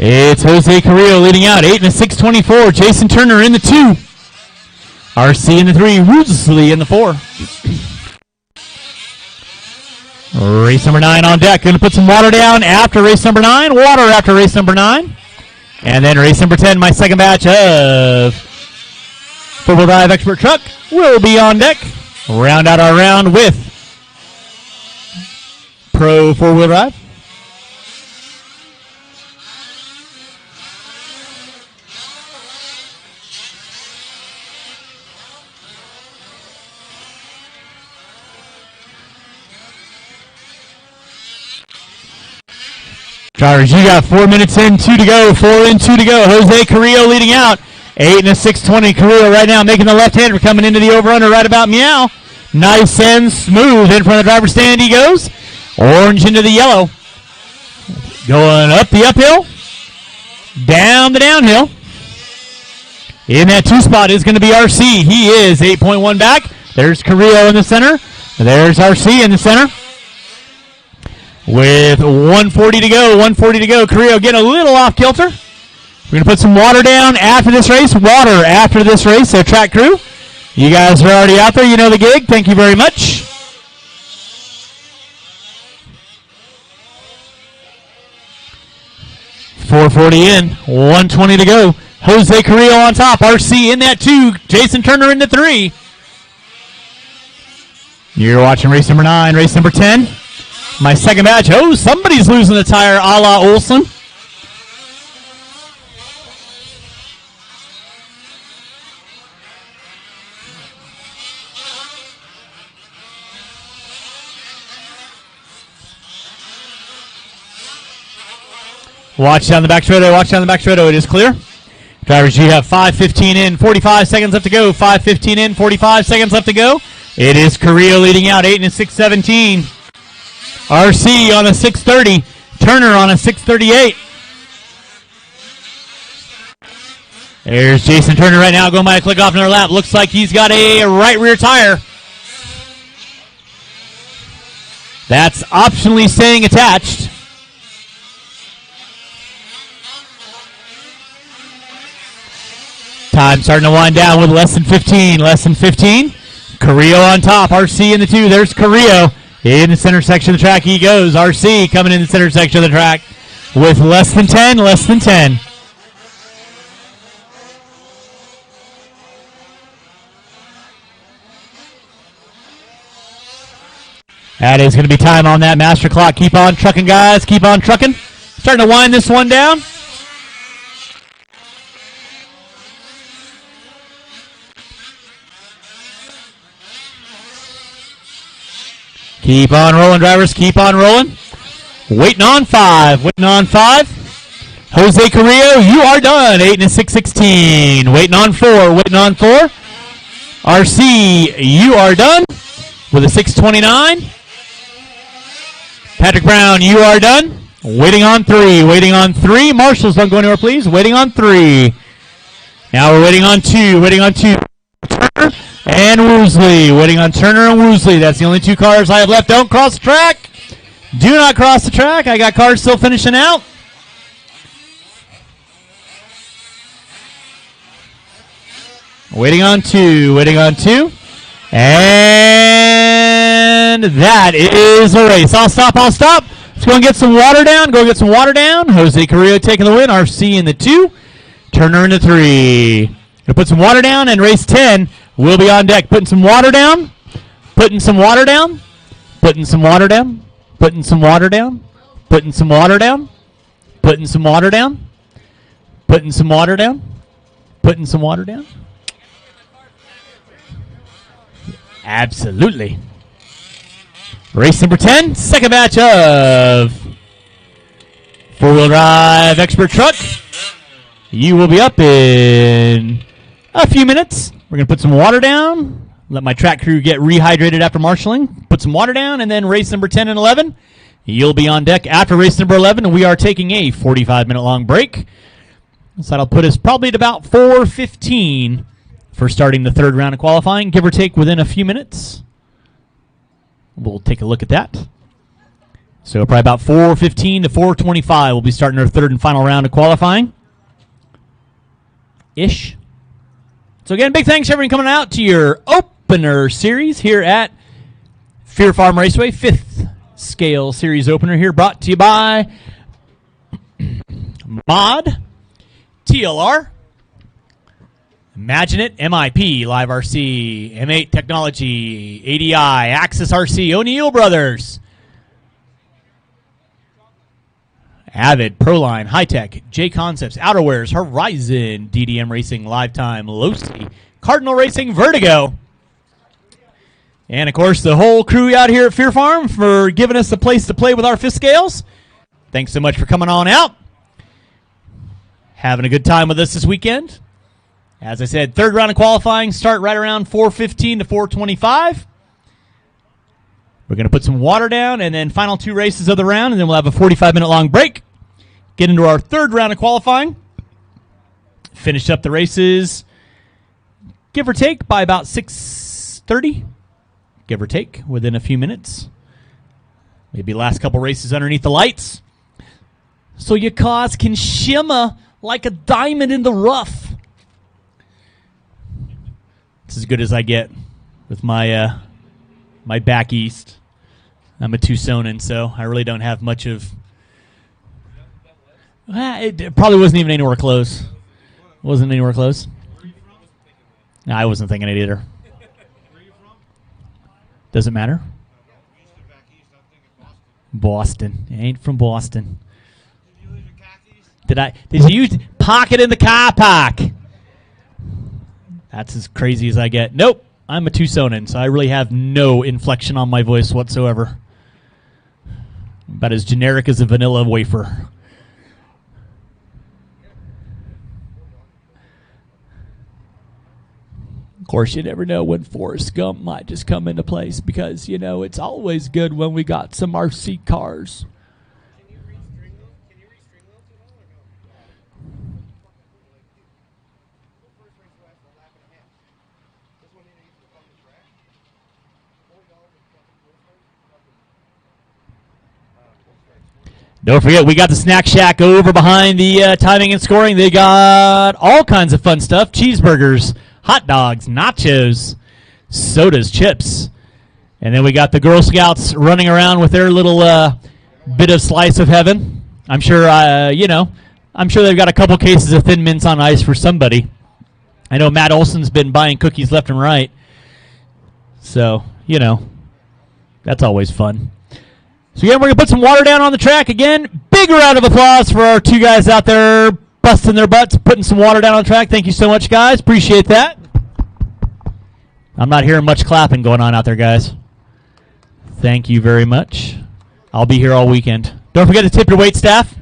It's Jose Carrillo leading out. 8 and a 6:24. Jason Turner in the 2. RC in the 3. Woolsey in the 4. Race number 9 on deck. Going to put some water down after race number 9. Water after race number 9. And then race number 10, my second batch of four-wheel drive expert truck will be on deck. Round out our round with Pro four-wheel drive. Drivers, you got 4 minutes in, 2 to go, 4 in, 2 to go. Jose Carrillo leading out. 8 and a 6:20. Carrillo right now making the left-hander, coming into the over-under right about meow. Nice and smooth in front of the driver's stand he goes. Orange into the yellow. Going up the uphill. Down the downhill. In that 2 spot is going to be RC. He is 8.1 back. There's Carrillo in the center. There's RC in the center. With 140 to go, 140 to go. Carrillo getting a little off kilter. We're going to put some water down after this race. Water after this race. So track crew, you guys are already out there. You know the gig. Thank you very much. .440 in, 120 to go. Jose Carrillo on top. RC in that 2. Jason Turner in the 3. You're watching race number 9, race number 10. My second batch. Oh, somebody's losing the tire a la Olsen. Watch down the back straightaway. Watch down the back straightaway. It is clear. Drivers, you have 5:15 in, 45 seconds left to go. 5:15 in, 45 seconds left to go. It is Carrillo leading out, 8 and a 6:17. RC on a 6:30. Turner on a 6:38. There's Jason Turner right now going by a click off another lap. Looks like he's got a right rear tire. That's optionally staying attached. Time starting to wind down with less than 15. Less than 15. Carrillo on top. RC in the 2. There's Carrillo. In the center section of the track he goes. RC coming in the center section of the track with less than 10. Less than 10. That is going to be time on that master clock. Keep on trucking, guys. Keep on trucking. Starting to wind this one down. Keep on rolling, drivers. Keep on rolling. Waiting on 5. Waiting on 5. Jose Carrillo, you are done. 8 and a 6:16. Waiting on 4. Waiting on 4. RC, you are done with a 6:29. Patrick Brown, you are done. Waiting on 3. Waiting on 3. Marshall's don't go anywhere, please. Waiting on 3. Now we're waiting on 2. Waiting on 2. Turner and Woosley. Waiting on Turner and Woosley. That's the only 2 cars I have left. Don't cross the track. Do not cross the track. I got cars still finishing out. Waiting on 2. Waiting on 2. And that is a race. I'll stop. I'll stop. Let's go and get some water down. Go get some water down. Jose Carrillo taking the win. RC in the 2. Turner in the 3. Gonna put some water down, and race 10 will be on deck. Putting some water down. Putting some water down. Putting some water down. Putting some water down. Putting some water down. Putting some water down. Putting some water down. Putting some water down. Absolutely. Race number 10, second batch of four-wheel drive expert truck. You will be up in a few minutes. We're going to put some water down. Let my track crew get rehydrated after marshaling. Put some water down, and then race number 10 and 11. You'll be on deck after race number 11. We are taking a 45-minute long break. So that'll put us probably at about 4:15 for starting the third round of qualifying, give or take within a few minutes. We'll take a look at that. So probably about 4:15 to 4:25, we'll be starting our third and final round of qualifying. Ish. So again, big thanks to everyone coming out to your opener series here at Fear Farm Raceway, 5th scale series opener here, brought to you by Mod. TLR, Imagine It, MIP, Live RC, M8 Technology, ADI, Axis RC, O'Neill Brothers, Avid, Proline, High-Tech, J Concepts, Outerwears, Horizon, DDM Racing, Lifetime, Losi, Cardinal Racing, Vertigo. And, of course, the whole crew out here at Fear Farm for giving us a place to play with our fifth scales. Thanks so much for coming on out. Having a good time with us this weekend. As I said, third round of qualifying start right around 4:15 to 4:25. We're going to put some water down, and then final two races of the round, and then we'll have a 45-minute long break. Get into our third round of qualifying. Finish up the races, give or take, by about 6:30. Give or take, within a few minutes. Maybe last couple races underneath the lights. So your cars can shimmer like a diamond in the rough. It's as good as I get with my my back east. I'm a Tucsonan, so I really don't have much of... It probably wasn't even anywhere close. Wasn't anywhere close. No, I wasn't thinking it either. Doesn't matter. Boston. I ain't from Boston. Did you park it in the car park? That's as crazy as I get. Nope. I'm a Tucsonan, so I really have no inflection on my voice whatsoever. About as generic as a vanilla wafer. Of course, you never know when Forrest Gump might just come into place because, you know, it's always good when we got some RC cars. Don't forget, we got the Snack Shack over behind the timing and scoring. They got all kinds of fun stuff. Cheeseburgers, hot dogs, nachos, sodas, chips. And then we got the Girl Scouts running around with their little bit of slice of heaven. I'm sure, I'm sure they've got a couple cases of Thin Mints on ice for somebody. I know Matt Olson's been buying cookies left and right. So, that's always fun. So again, we're going to put some water down on the track. Again, big round of applause for our two guys out there busting their butts, putting some water down on the track. Thank you so much, guys. Appreciate that. I'm not hearing much clapping going on out there, guys. Thank you very much. I'll be here all weekend. Don't forget to tip your wait staff.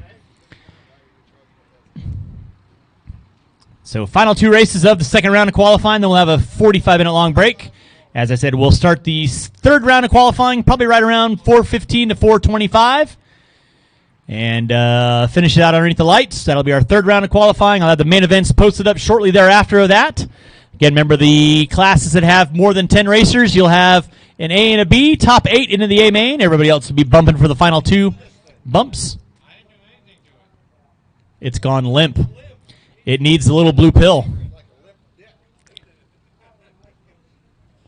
So final two races of the second round of qualifying, then we'll have a 45-minute long break. As I said, we'll start the third round of qualifying probably right around 4:15 to 4:25. And finish it out underneath the lights. That'll be our third round of qualifying. I'll have the main events posted up shortly thereafter of that. Again, remember the classes that have more than 10 racers, you'll have an A and a B, top 8 into the A main. Everybody else will be bumping for the final two bumps. It's gone limp. It needs a little blue pill.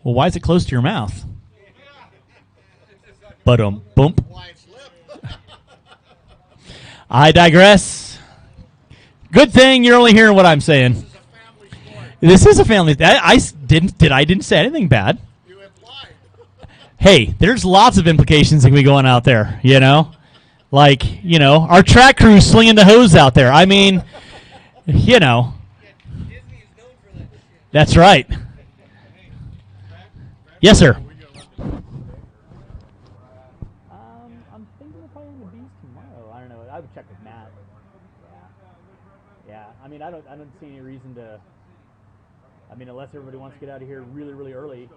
Well, why is it close to your mouth? Bump. I digress. Good thing you're only hearing what I'm saying. This is a family. I didn't say anything bad. Hey, there's lots of implications that can be going out there. Like our track crew slinging the hose out there. I mean, that's right. Yes, sir. I'm thinking of playing the Bees tomorrow. I don't know. I would check with Matt. Yeah. I mean, I don't see any reason to. I mean, unless everybody wants to get out of here really, really early.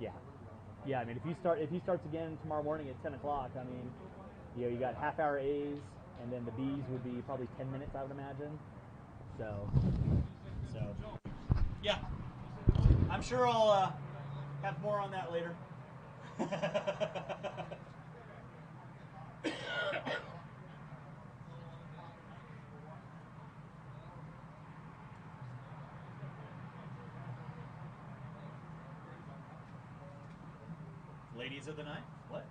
Yeah. Yeah. I mean, if he starts again tomorrow morning at 10 o'clock, I mean, you got half-hour A's, and then the B's would be probably 10 minutes, I would imagine. So. Yeah. I'm sure I'll have more on that later. Ladies of the night? What?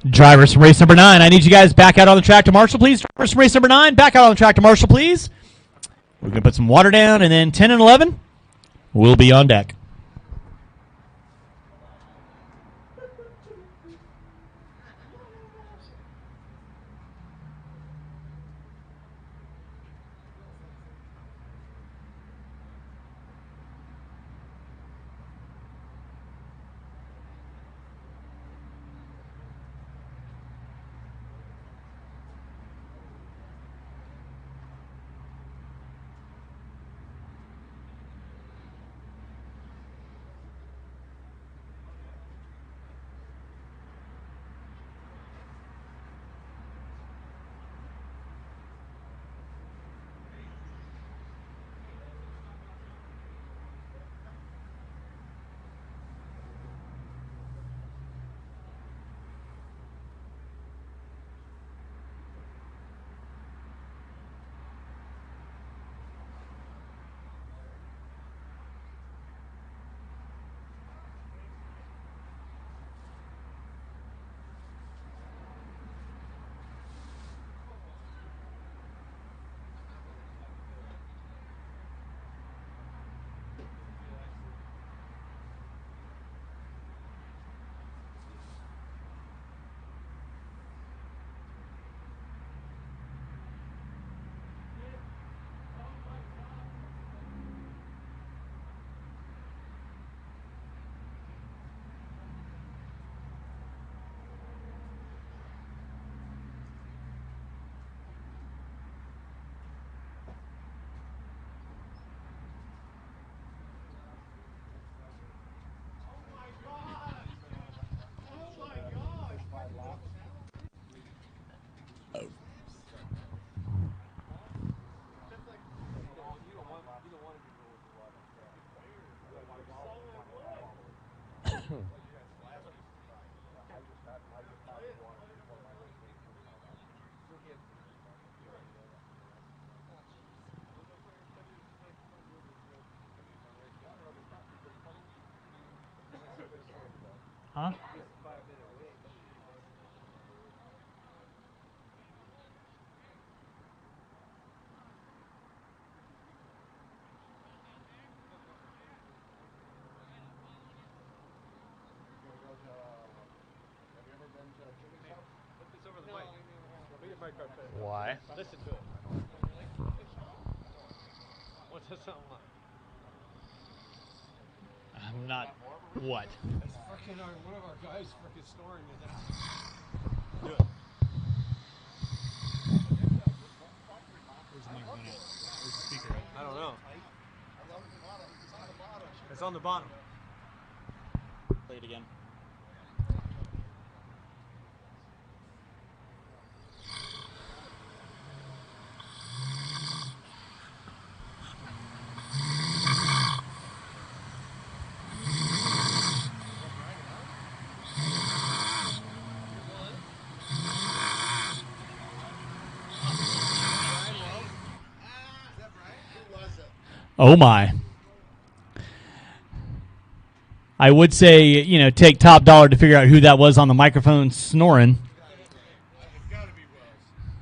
Drivers from race number 9, I need you guys back out on the track to marshal, please. Drivers from race number 9, back out on the track to marshal, please. We're going to put some water down, and then 10 and 11 will be on deck. Huh? Why? Listen to it. What's that sound like? I'm not. What? It's freaking one of our guys freaking snoring in there. Do it. Where's the microphone at? Where's the speaker at? I don't know. It's on the bottom. Play it again. Oh my. I would say, take top dollar to figure out who that was on the microphone snoring.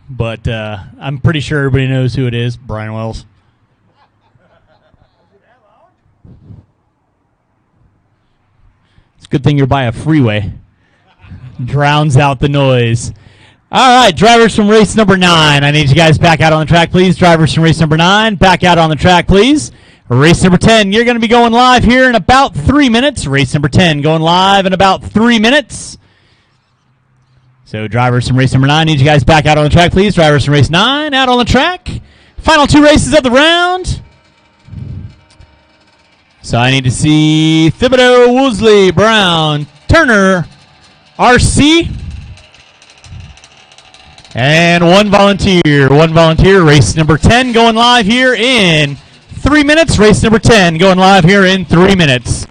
But I'm pretty sure everybody knows who it is. Brian Wells. It's a good thing you're by a freeway. Drowns out the noise. All right, drivers from race number 9. I need you guys back out on the track, please. Drivers from race number 9, back out on the track, please. Race number 10, you're going to be going live here in about 3 minutes. Race number 10 going live in about 3 minutes. So drivers from race number 9, need you guys back out on the track, please. Drivers from race 9, out on the track. Final 2 races of the round. So I need to see Thibodeau, Woosley, Brown, Turner, RC. And one volunteer. Race number 10 going live here in 3 minutes. Race number 10 going live here in 3 minutes.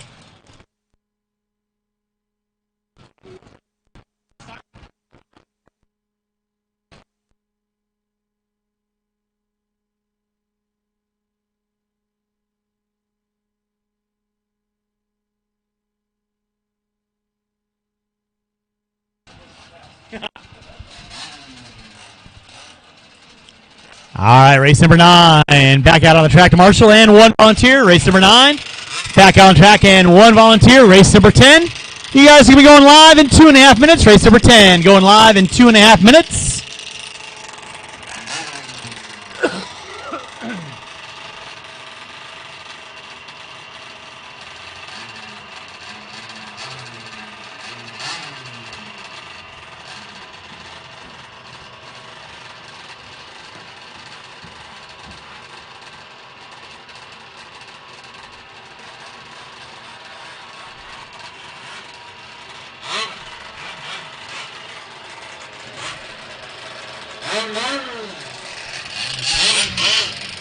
All right, race number 9. Back out on the track to Marshall and 1 volunteer. Race number 9. Back out on track and 1 volunteer. Race number 10. You guys are going to be going live in 2.5 minutes. Race number 10 going live in 2.5 minutes.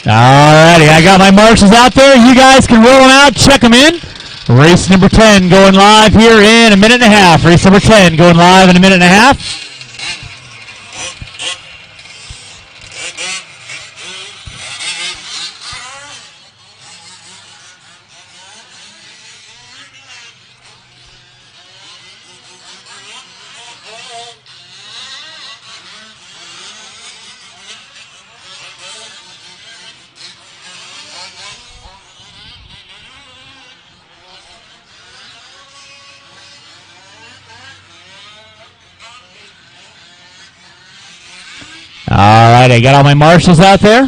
Alrighty, I got my marshals out there. You guys can roll them out, check them in. Race number 10 going live here in 1.5 minutes. Race number 10 going live in 1.5 minutes. Alright, I got all my marshals out there.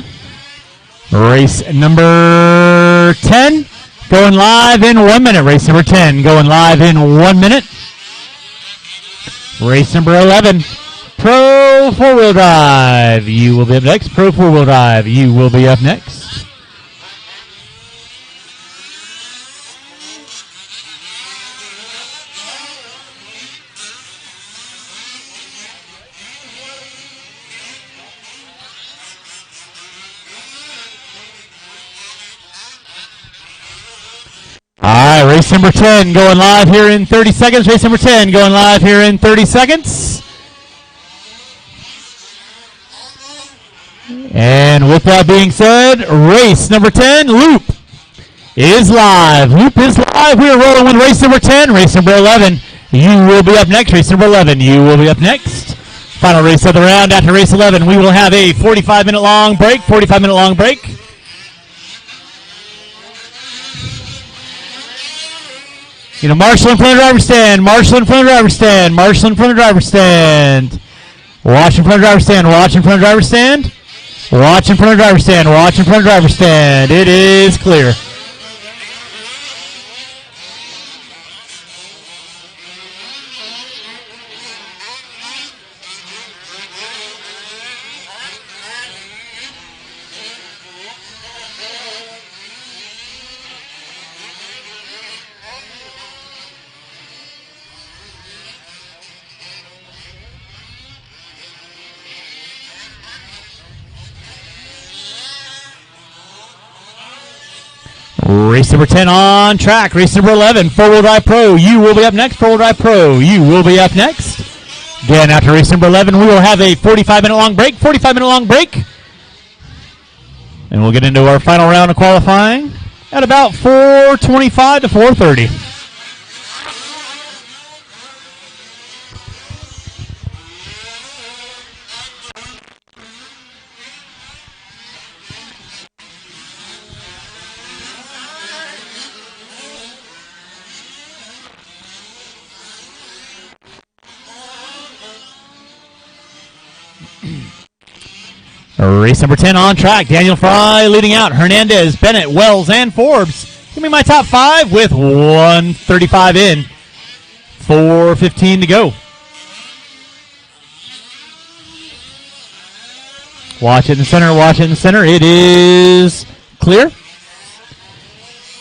Race number 10 going live in 1 minute. Race number 10 going live in 1 minute. Race number 11, Pro 4-wheel drive. You will be up next. Pro 4-wheel drive. You will be up next. All right, race number 10 going live here in 30 seconds. Race number 10 going live here in 30 seconds. And with that being said, race number 10, Loop, is live. Loop is live. We are rolling with race number 10. Race number 11, you will be up next. Race number 11, you will be up next. Final race of the round. After race 11, we will have a 45-minute long break. 45-minute long break. You know, Marshall in front of the driver's stand. Marshall in front of the driver's stand. Marshall in front of the driver's stand. Watch in front of the driver's stand. Watch in front of the driver's stand. Watch in front of the driver's stand. Watch in front of the driver's stand. It is clear. Race number 10 on track. Race number 11, 4-wheel drive pro. You will be up next. 4-wheel drive pro. You will be up next. Again, after race number 11, we will have a 45-minute long break. 45-minute long break. And we'll get into our final round of qualifying at about 4:25 to 4:30. Race number 10 on track. Daniel Fry leading out. Hernandez, Bennett, Wells, and Forbes. Give me my top 5 with 1:35 in. 4:15 to go. Watch it in the center. Watch it in the center. It is clear.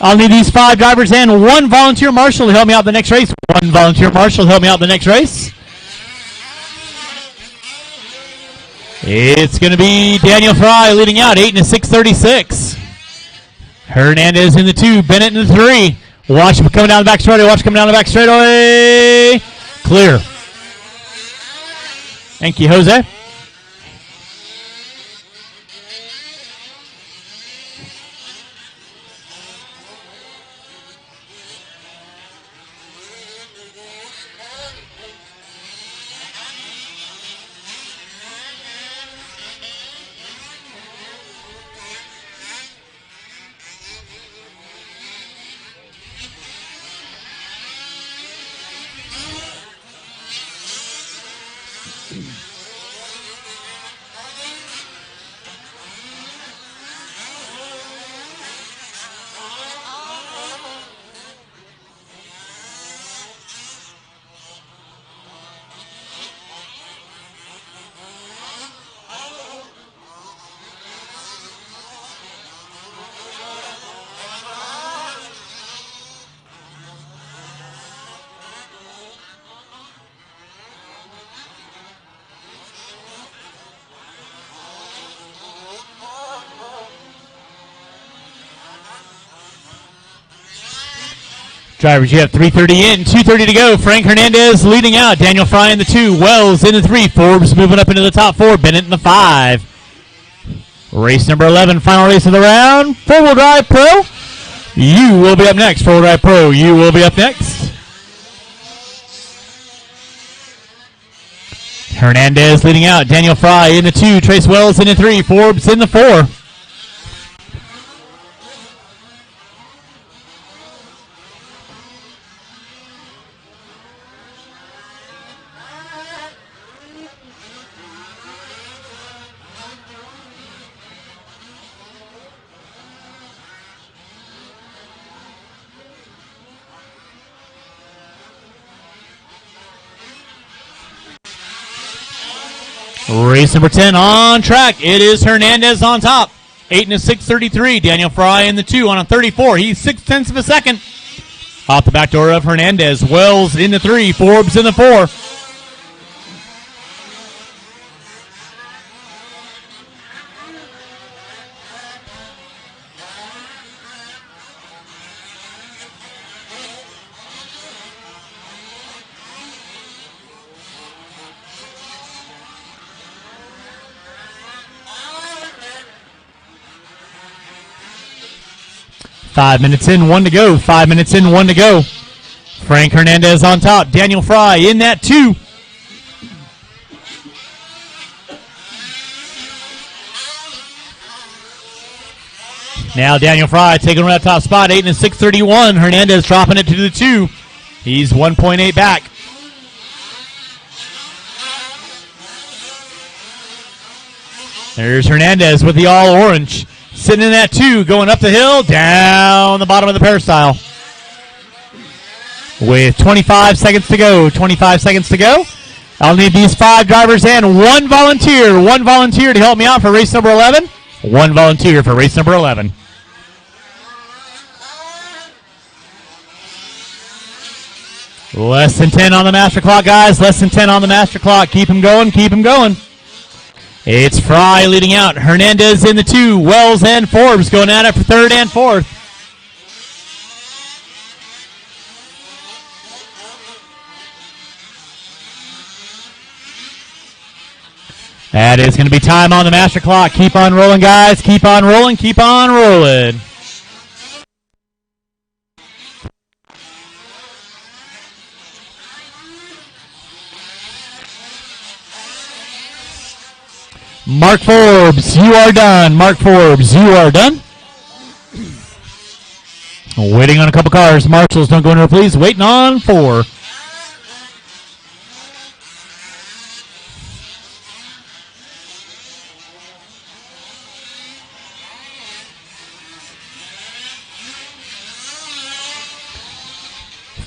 I'll need these 5 drivers and 1 volunteer marshal to help me out the next race. 1 volunteer marshal to help me out the next race. It's going to be Daniel Fry leading out, 8 in a 6:36. Hernandez in the 2, Bennett in the 3. Watch him coming down the back straightaway. Watch him coming down the back straightaway. Clear. Thank you, Jose. Drivers, you have 3:30 in, 2:30 to go. Frank Hernandez leading out. Daniel Fry in the 2. Wells in the 3. Forbes moving up into the top 4. Bennett in the 5. Race number 11, final race of the round. Four-wheel drive pro. You will be up next. Four-wheel drive pro. You will be up next. Hernandez leading out. Daniel Fry in the 2. Trace Wells in the 3. Forbes in the 4. Race number 10 on track. It is Hernandez on top. 8 and a 6:33. Daniel Fry in the 2 on a 34. He's 0.6 of a second. Off the back door of Hernandez. Wells in the 3. Forbes in the 4. Five minutes in, 1 to go. 5 minutes in, 1 to go. Frank Hernandez on top. Daniel Fry in that 2. Now Daniel Fry taking that top spot. 8 and a 6:31. Hernandez dropping it to the 2. He's 1.8 back. There's Hernandez with the all orange. Sitting in that 2, going up the hill, down the bottom of the peristyle. With 25 seconds to go. 25 seconds to go. I'll need these 5 drivers and 1 volunteer. 1 volunteer to help me out for race number 11. 1 volunteer for race number 11. Less than 10 on the master clock, guys. Less than 10 on the master clock. Keep them going. Keep them going. It's Fry leading out. Hernandez in the 2. Wells and Forbes going at it for 3rd and 4th. That is going to be time on the master clock. Keep on rolling, guys. Keep on rolling. Keep on rolling. Mark Forbes, you are done. Mark Forbes, you are done. Waiting on a couple cars. Marshals, don't go anywhere, please. Waiting on 4.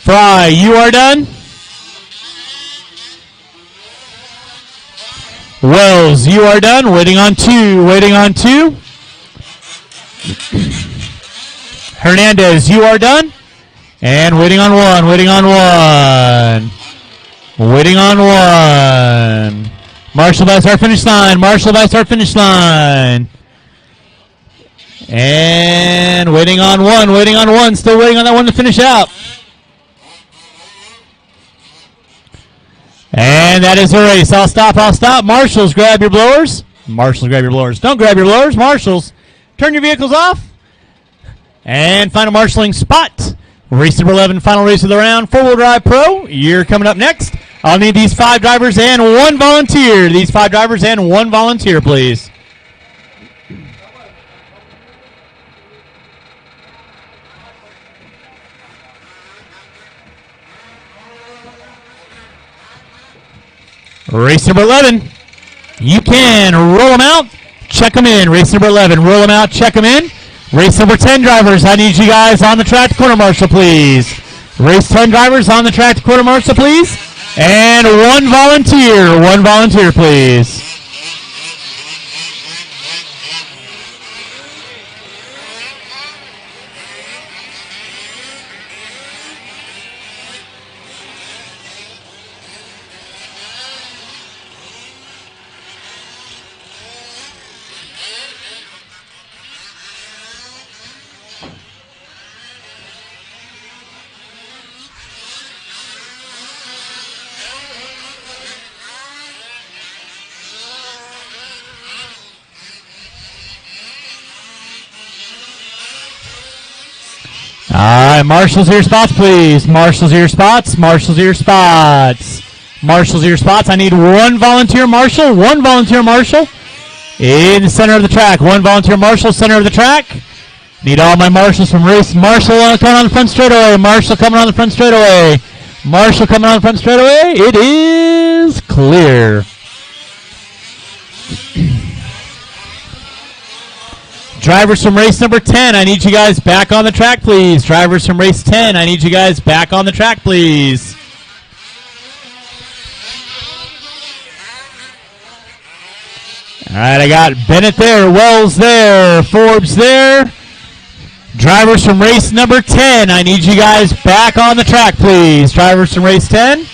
Fry, you are done. Wells, you are done. Waiting on 2. Waiting on 2. Hernandez, you are done. And waiting on 1. Waiting on 1. Waiting on 1. Marshall by start finish line. Marshall by start finish line. And waiting on 1. Waiting on 1. Still waiting on that one to finish out. And that is the race. I'll stop. I'll stop. Marshals, grab your blowers. Marshals, grab your blowers. Don't grab your blowers. Marshals, turn your vehicles off. And final marshaling spot. Race number 11, final race of the round. 4-wheel drive pro. You're coming up next. I'll need these 5 drivers and 1 volunteer. These 5 drivers and 1 volunteer, please. Race number 11. You can roll them out, check them in. Race number 11, roll them out, check them in. Race number 10 drivers, I need you guys on the track to quarter marshal, please. Race 10 drivers on the track to quarter marshal, please. And one volunteer, please. All right, marshals, your spots, please. Marshals, your spots. Marshals, your spots. Marshals, your spots. I need one volunteer marshal. One volunteer marshal in the center of the track. One volunteer marshal, center of the track. Need all my marshals from race. Marshal coming on the front straightaway. Marshal coming on the front straightaway. Marshal coming on the front straightaway. It is clear. Drivers from race number 10, I need you guys back on the track, please. Drivers from race 10, I need you guys back on the track, please. All right, I got Bennett there, Wells there, Forbes there. Drivers from race number 10, I need you guys back on the track, please. Drivers from race 10,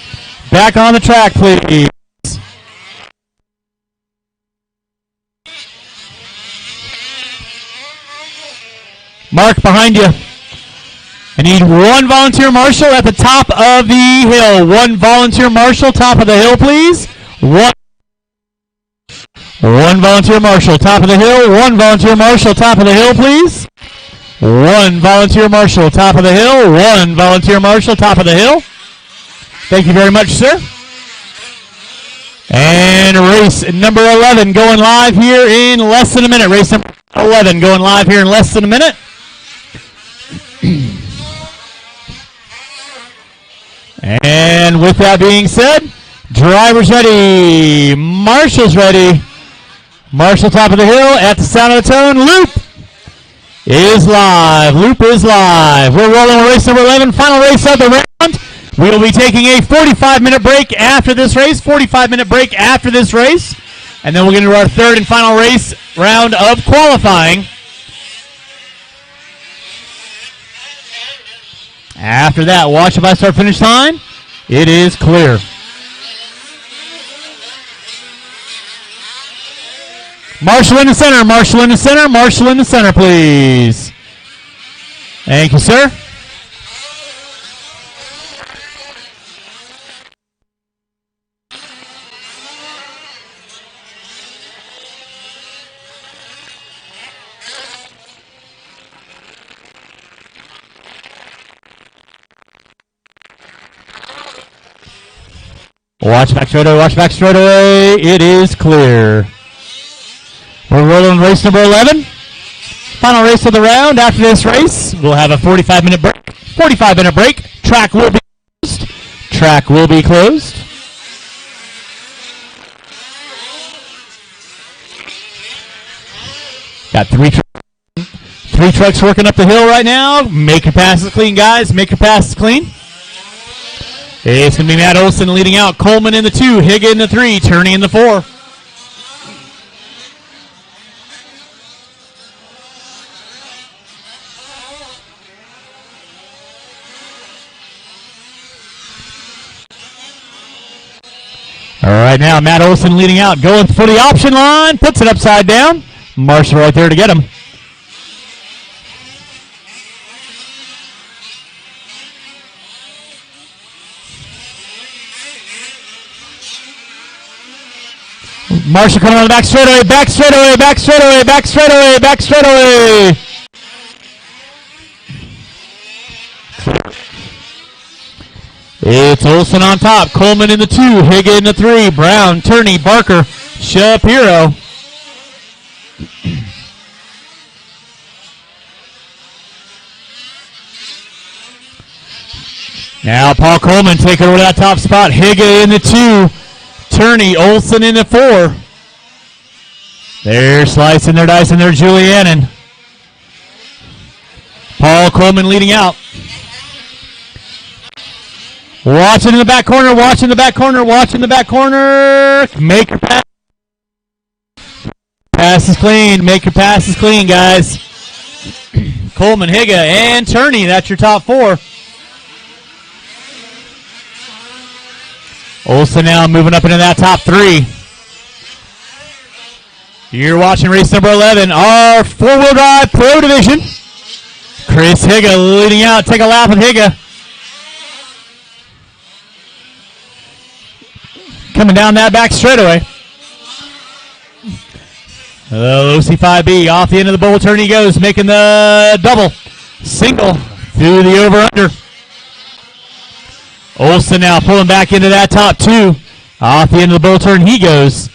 back on the track, please. Mark, behind you. I need one volunteer marshal at the top of the hill. One volunteer marshal, top of the hill, please. One volunteer marshal, top of the hill. One volunteer marshal, top of the hill, please. One volunteer marshal, top of the hill. One volunteer marshal, top of the hill. Thank you very much, sir. And race number 11 going live here in less than a minute. Race number 11 going live here in less than a minute. And with that being said, drivers ready, marshals ready. Marshal top of the hill at the sound of the tone. Loop is live. Loop is live. We're rolling with race number 11, final race of the round. We'll be taking a 45-minute break after this race. 45-minute break after this race. And then we're going to do our third and final race round of qualifying. After that, watch if I start finish line. It is clear. Marshal in the center, marshal in the center, marshal in the center, please. Thank you, sir. Watch back straight away, watch back straight away. It is clear. We're rolling race number 11. Final race of the round. After this race, we'll have a 45-minute break. 45-minute break. Track will be closed. Track will be closed. Got three trucks working up the hill right now. Make your passes clean, guys. Make your passes clean. It's going to be Matt Olson leading out. Coleman in the 2. Higgin in the 3. Turney in the 4. All right, now Matt Olson leading out. Going for the option line. Puts it upside down. Marshall right there to get him. Marshall coming on the back straightaway, back straightaway, back straightaway, back straightaway, back straightaway. It's Olson on top, Coleman in the 2, Higgin in the 3, Brown, Turney, Barker, Shapiro. Now Paul Coleman taking over that top spot, Higgin in the 2. Turney, Olson in the 4. They're slicing their dice and they're Julianin. Paul Coleman leading out. Watching in the back corner, watching the back corner, watching the back corner. Make your pass. Pass is clean. Make your passes clean, guys. Coleman, Higa, and Turney. That's your top 4. Olson now moving up into that top 3. You're watching race number 11, our 4-wheel drive pro division. Chris Higa leading out. Take a lap of Higa. Coming down that back straightaway. OC5B off the end of the bowl turn he goes, making the double. Single through the over-under. Olson now pulling back into that top 2. Off the end of the bowl turn he goes.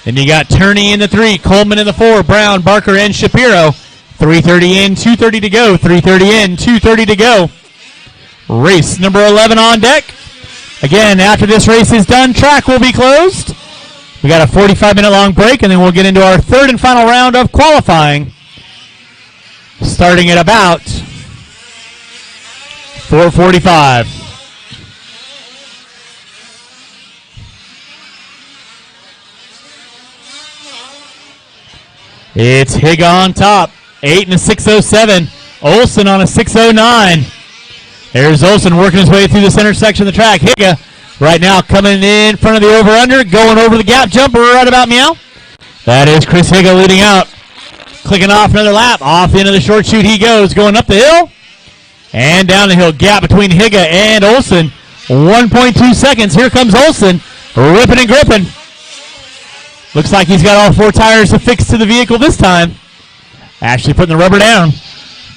Then you got Turney in the 3, Coleman in the 4, Brown, Barker, and Shapiro. 3:30 in, 2:30 to go. 3:30 in, 2:30 to go. Race number 11 on deck. Again, after this race is done, track will be closed. We got a 45-minute long break, and then we'll get into our 3rd and final round of qualifying. Starting at about 4:45. It's Higa on top, 8 and a 6:07. Olson on a 6:09. There's Olson working his way through the center section of the track. Higa right now coming in front of the over-under, going over the gap jumper right about meow. That is Chris Higa leading out. Clicking off another lap. Off the end of the short chute he goes, going up the hill and down the hill. Gap between Higa and Olson, 1.2 seconds. Here comes Olson, ripping and gripping. Looks like he's got all 4 tires affixed to the vehicle this time. Actually putting the rubber down.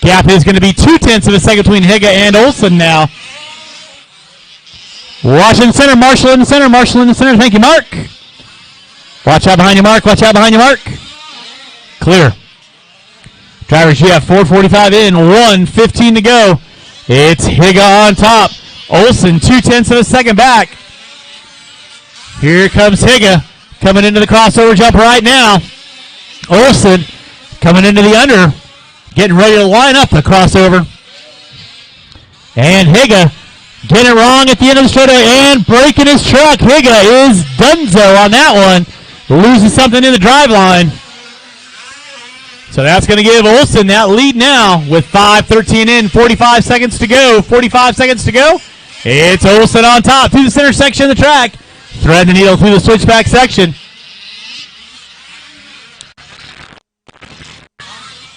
Gap is going to be 0.2 of a second between Higa and Olson now. Watch in the center, Marshall in the center, Marshall in the center. Thank you, Mark. Watch out behind you, Mark. Watch out behind you, Mark. Clear. Drivers, you have 4:45 in, 1:15 to go. It's Higa on top. Olson 0.2 of a second back. Here comes Higa coming into the crossover jump right now. Olson coming into the under, getting ready to line up the crossover. And Higa getting it wrong at the end of the straightaway and breaking his truck. Higa is donezo on that one. Loses something in the drive line. So that's going to give Olson that lead now with 5:13 in, 45 seconds to go. 45 seconds to go. It's Olson on top through the center section of the track. Thread the needle through the switchback section.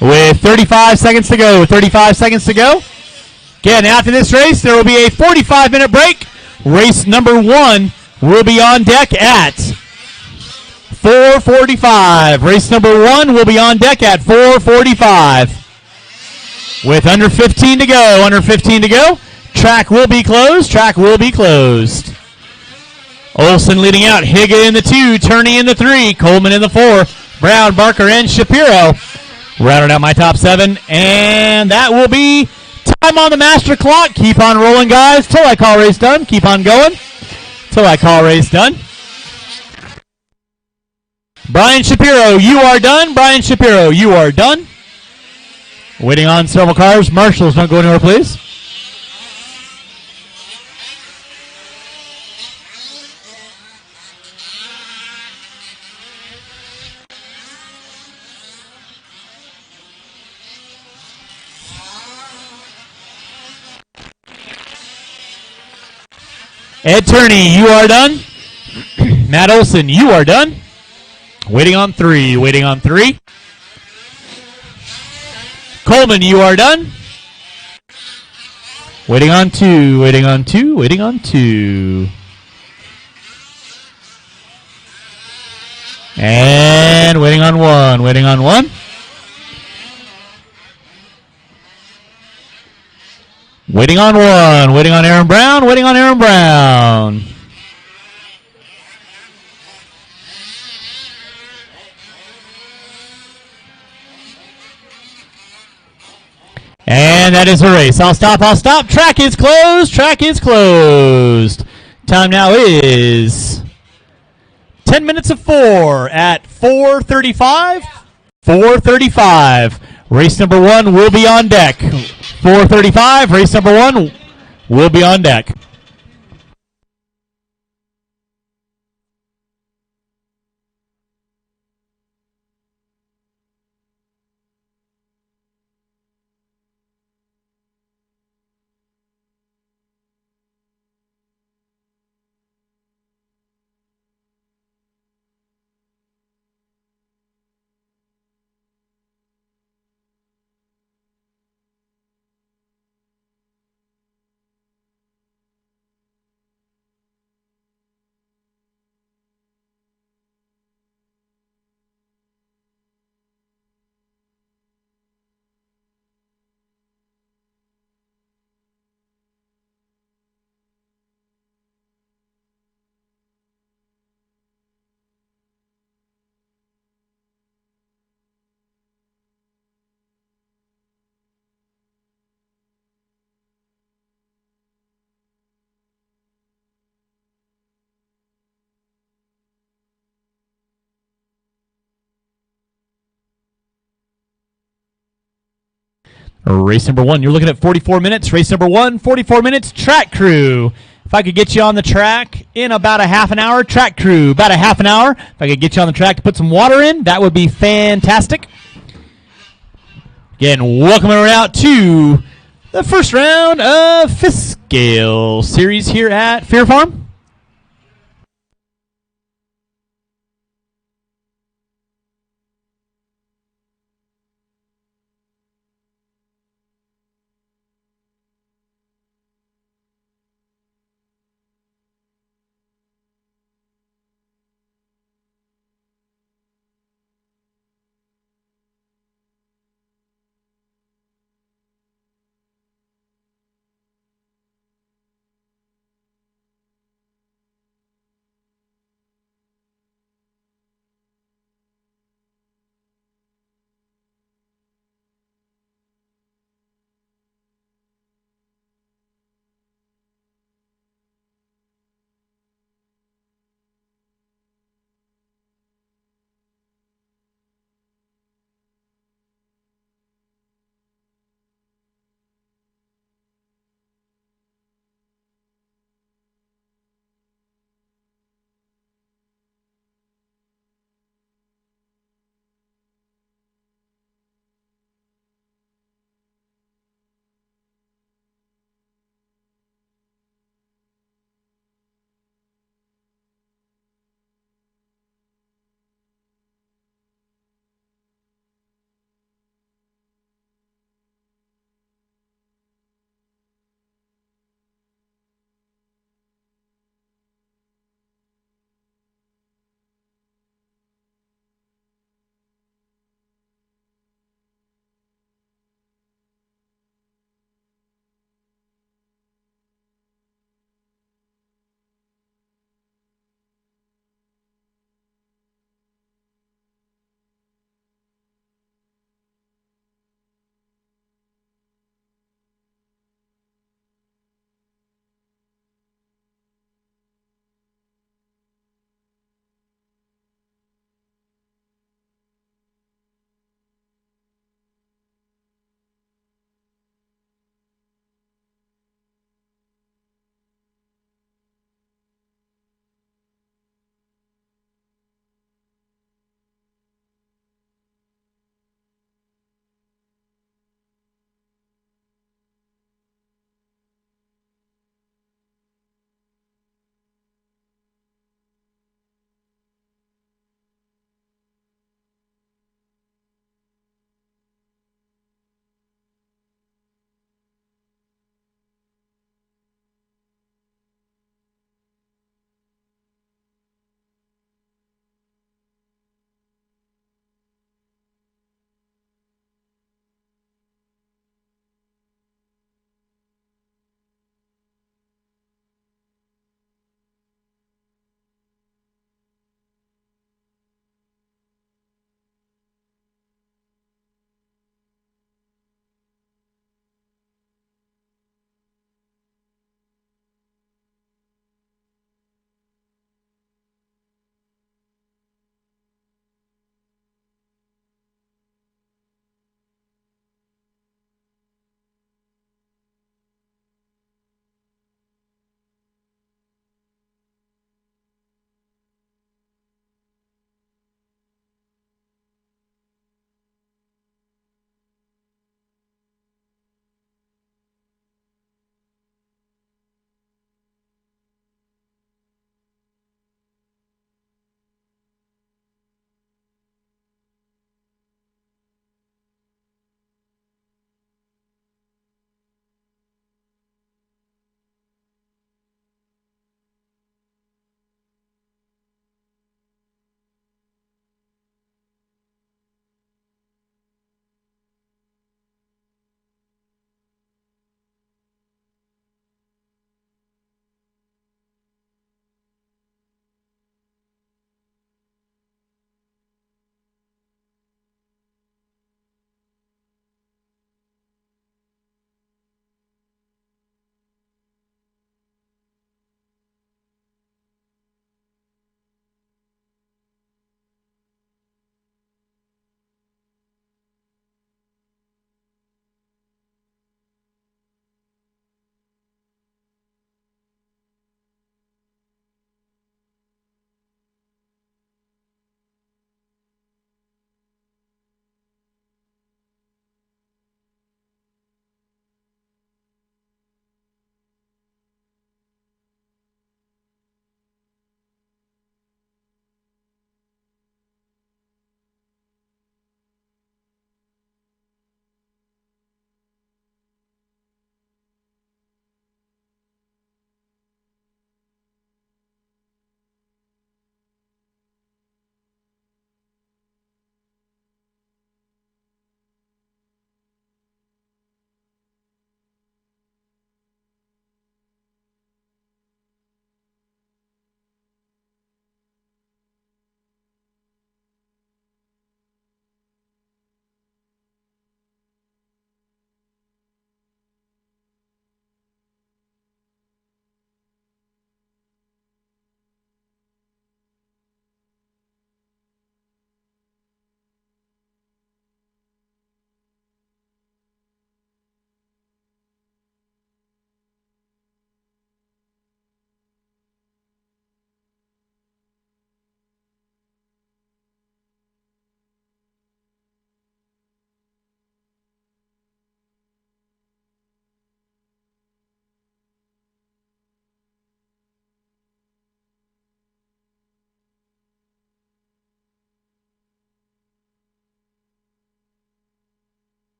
With 35 seconds to go. 35 seconds to go. Again, after this race, there will be a 45-minute break. Race number 1 will be on deck at 4:45. Race number 1 will be on deck at 4:45. With under 15 to go. Under 15 to go. Track will be closed. Track will be closed. Olson leading out. Higa in the 2. Turney in the 3. Coleman in the 4. Brown, Barker, and Shapiro. Rounding out my top 7. And that will be time on the master clock. Keep on rolling, guys, till I call race done. Keep on going till I call race done. Brian Shapiro, you are done. Brian Shapiro, you are done. Waiting on several cars. Marshals, don't go anywhere, please. Ed Turney, you are done. Matt Olson, you are done. Waiting on 3. Waiting on 3. Coleman, you are done. Waiting on 2. Waiting on 2. Waiting on 2. And waiting on 1. Waiting on 1. Waiting on 1. Waiting on Aaron Brown. Waiting on Aaron Brown. And that is a race. I'll stop. I'll stop. Track is closed. Track is closed. Time now is 10 minutes of 4 at 4:35. 4:35. Race number 1 will be on deck. 4:35. Race number 1 will be on deck. Race number 1, you're looking at 44 minutes. Race number 1, 44 minutes. Track crew. If I could get you on the track in about a half an hour. Track crew, about a half an hour. If I could get you on the track to put some water in, that would be fantastic. Again, welcome everyone out to the first round of Fifth Scale Series here at Fair Farm.